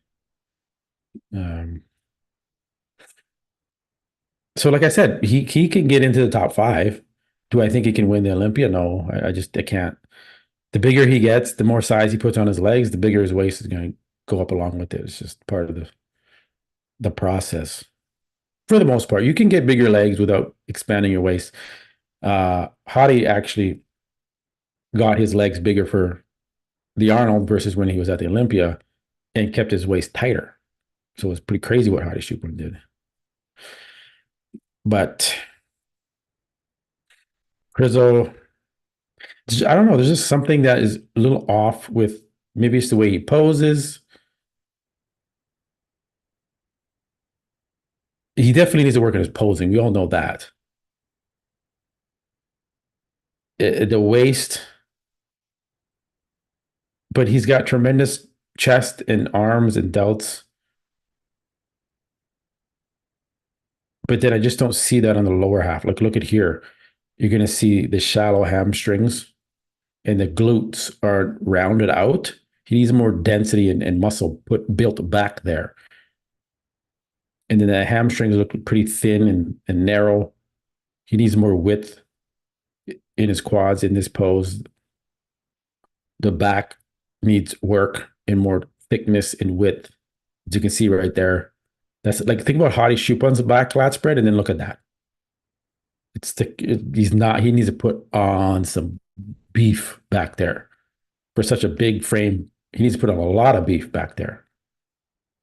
So like I said, he can get into the top 5. Do I think he can win the Olympia? No, I can't. The bigger he gets, the more size he puts on his legs, the bigger his waist is going to go up along with it. It's just part of the process. For the most part, you can get bigger legs without expanding your waist. Hadi actually got his legs bigger for the Arnold versus when he was at the Olympia and kept his waist tighter. So it was pretty crazy what Hadi Shukran did. But Rizzo, I don't know. There's just something that is a little off with maybe it's the way he poses. He definitely needs to work on his posing. We all know that. The waist, but he's got tremendous chest and arms and delts. But then I just don't see that on the lower half. Like, look at here. You're going to see the shallow hamstrings and the glutes are rounded out. He needs more density and muscle built back there. And then the hamstrings look pretty thin and narrow. He needs more width in his quads in this pose. The back needs work and more thickness and width. As you can see right there. That's like, think about Hadi Choopan's back lat spread, and then look at that. It's thick. He needs to put on some beef back there. For such a big frame, he needs to put on a lot of beef back there.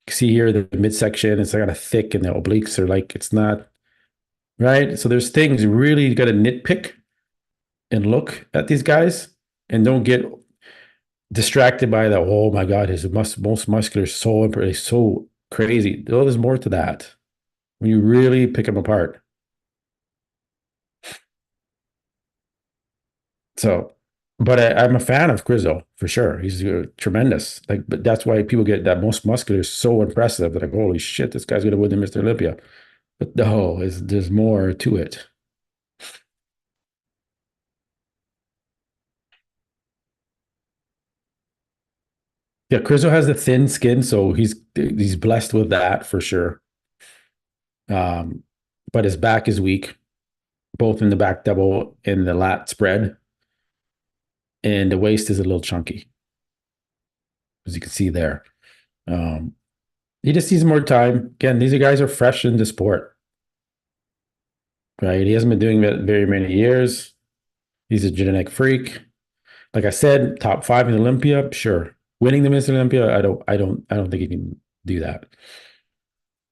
See here, the midsection is kind of thick and the obliques are like, it's not, right? So there's things you really got to nitpick and look at these guys and don't get distracted by the, oh my God, his most muscular is so crazy. Oh, there's more to that when you really pick them apart. So, but I'm a fan of Grizzo for sure. He's tremendous. Like, but that's why people get that most muscular is so impressive. They're like, holy shit, this guy's gonna win the Mr. Olympia. But no, there's more to it. Yeah, Grizzo has the thin skin, so he's blessed with that for sure. But his back is weak, both in the back double and the lat spread. And the waist is a little chunky, as you can see there. He just needs more time. Again, these guys are fresh in the sport, right? He hasn't been doing it very many years. He's a genetic freak. Like I said, top 5 in Olympia, sure. Winning the Mr. Olympia, I don't think he can do that.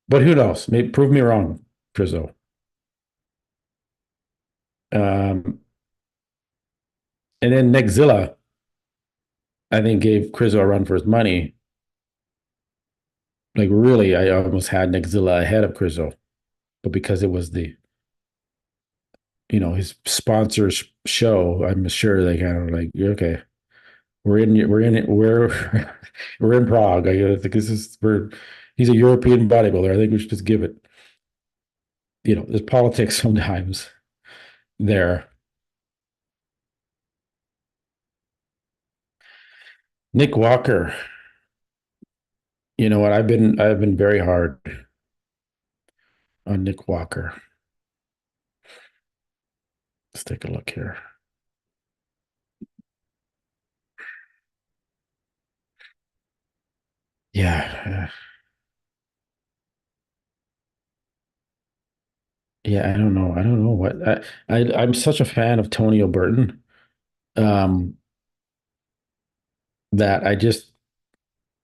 But who knows? Maybe prove me wrong, Grizzo. And then Nexzilla, I think, gave Grizzo a run for his money. Like, really, I almost had Nexzilla ahead of Grizzo. But because it was his sponsor's show, I'm sure they kind of like, okay, we're in Prague. I think he's a European bodybuilder. I think we should just give it. There's politics sometimes there. Nick Walker. You know what? I've been very hard on Nick Walker. Let's take a look here. Yeah. Yeah, I don't know. I don't know what I'm such a fan of Tony O'Burton. That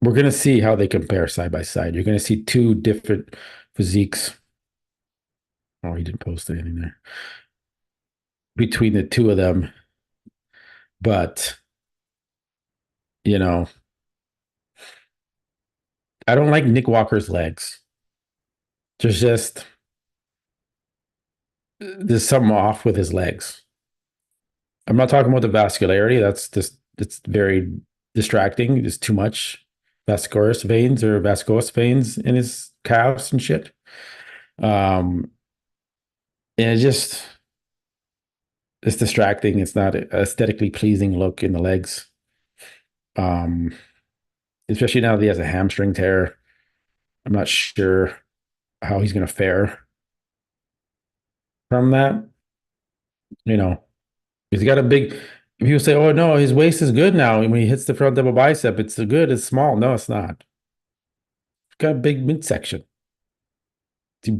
we're gonna see how they compare side by side. You're gonna see two different physiques. Oh, he didn't post anything there. Between the two of them. But I don't like Nick Walker's legs. There's something off with his legs. I'm not talking about the vascularity. It's very distracting. There's too much vascular veins in his calves and shit. And it's distracting. It's not an aesthetically pleasing look in the legs. Especially now that he has a hamstring tear. I'm not sure how he's going to fare from that. He's got a big. People say, "Oh no, his waist is good now." And when he hits the front double bicep, it's good. It's small. No, it's not. He's got a big midsection. He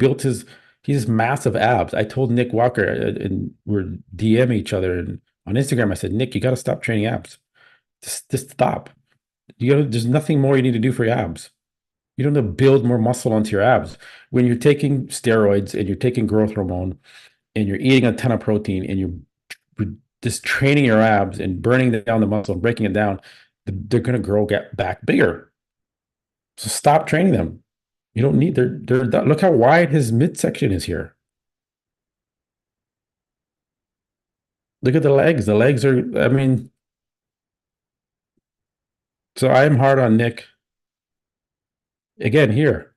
has massive abs. I told Nick Walker, and we're DMing each other on Instagram. I said, Nick, you got to stop training abs. Just stop. There's nothing more you need to do for your abs. You don't have to build more muscle onto your abs. When you're taking steroids and you're taking growth hormone and you're eating a ton of protein and you're just training your abs and burning down the muscle and breaking it down, they're going to get back bigger. So stop training them. You don't need, look how wide his midsection is here. Look at the legs. The legs are, so I am hard on Nick. Again, here.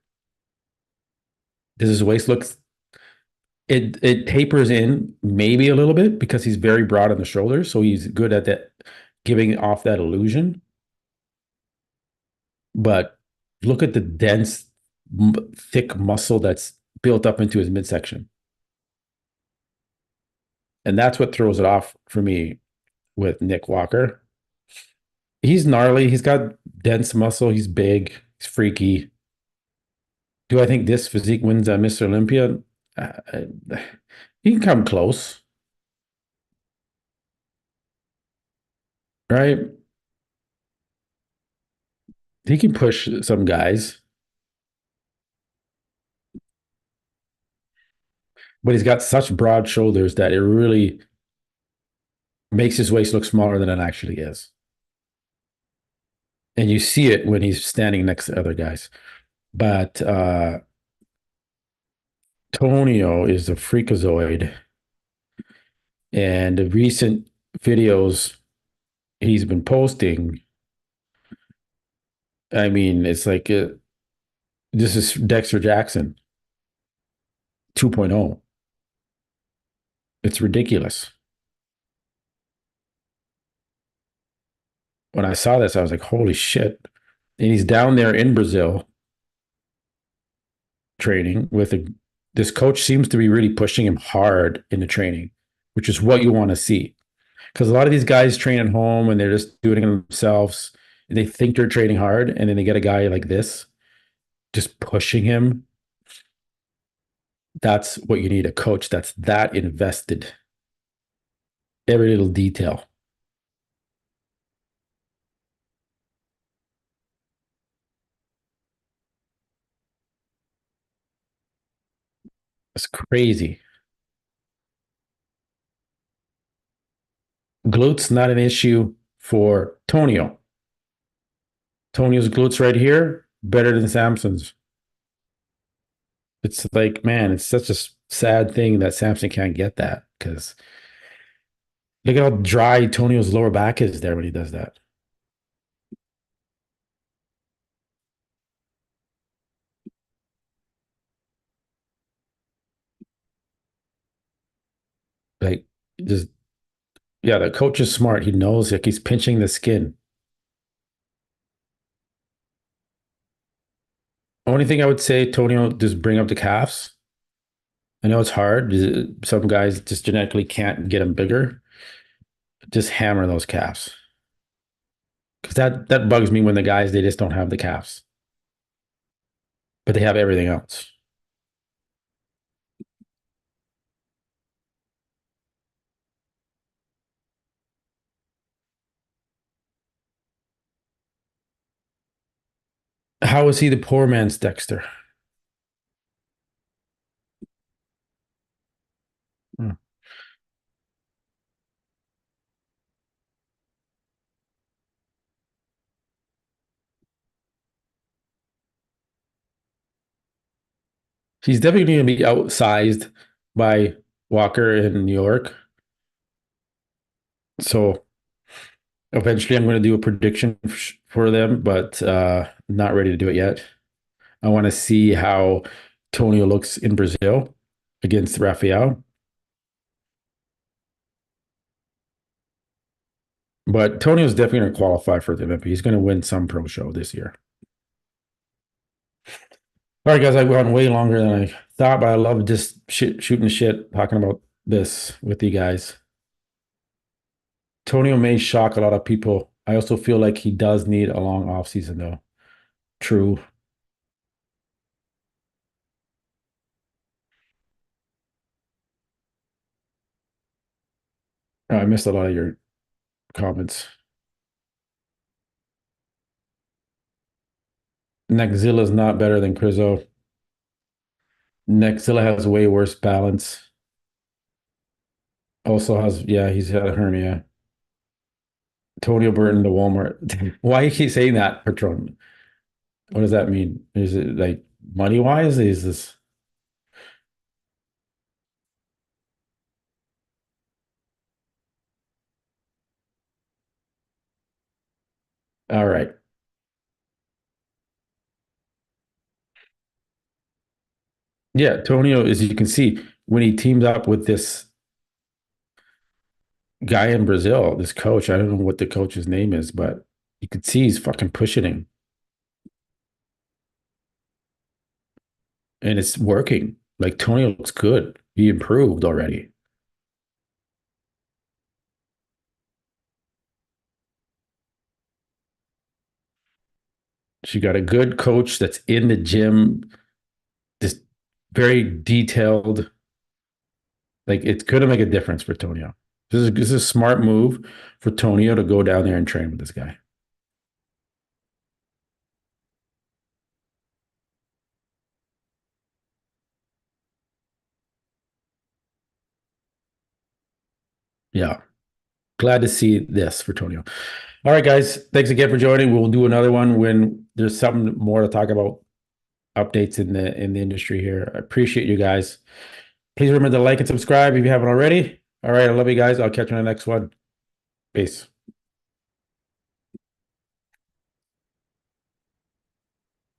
Does his waist look, it tapers in maybe a little bit because he's very broad on the shoulders. So he's good at that, giving off that illusion. But look at the dense, thick muscle that's built up into his midsection. And that's what throws it off for me with Nick Walker. He's gnarly. He's got dense muscle. He's big. He's freaky. Do I think this physique wins Mr. Olympia? He can come close, right? He can push some guys, but he's got such broad shoulders that it really makes his waist look smaller than it actually is. And you see it when he's standing next to other guys. But Tonio is a freakazoid. And the recent videos he's been posting, I mean, it's like this is Dexter Jackson 2.0. It's ridiculous. When I saw this, I was like, holy shit. And he's down there in Brazil training with this coach seems to be really pushing him hard in the training, which is what you want to see. Because a lot of these guys train at home and they're just doing it themselves. They think they're training hard, and then they get a guy like this just pushing him. That's what you need, a coach that's that invested. Every little detail. It's crazy. Glutes not an issue for Tonio. Tonio's glutes right here, better than Samson's. It's like, man, it's such a sad thing that Samson can't get that, because look at how dry Tonio's lower back is there when he does that. Like, just, yeah, the coach is smart. He knows, like, he's pinching the skin. Only thing I would say, Tonio, just bring up the calves. I know it's hard. Some guys just genetically can't get them bigger. Just hammer those calves. Because that bugs me when the guys, they just don't have the calves. But they have everything else. How is he the poor man's Dexter? Hmm. He's definitely going to be outsized by Walker in New York. So eventually I'm going to do a prediction for them, but not ready to do it yet. I want to see how Tonio looks in Brazil against Rafael. But Tonio's definitely going to qualify for the Olympia. He's going to win some pro show this year. All right, guys, I've gone way longer than I thought, but I love just shooting the shit, talking about this with you guys. Tonio may shock a lot of people. I also feel like he does need a long off season, though. True. I missed a lot of your comments. Nexzilla is not better than Crizzo. Nexzilla has way worse balance. Also has, yeah, he's had a hernia. Tonio Burton to Walmart. Why you keep saying that, Patron? What does that mean? Is it like money wise? Is this all right? Yeah, Tonio, as you can see, when he teamed up with this guy in Brazil, this coach, I don't know what the coach's name is, but you could see he's fucking pushing him. And it's working. Like Tonio looks good. He improved already. So you got a good coach that's in the gym, just very detailed. Like, it's going to make a difference for Tonio. This is a smart move for Tonio to go down there and train with this guy. Yeah. Glad to see this for Tonio. All right, guys. Thanks again for joining. We'll do another one when there's something more to talk about, updates in the industry here. I appreciate you guys. Please remember to like and subscribe if you haven't already. All right, I love you guys. I'll catch you on the next one. Peace.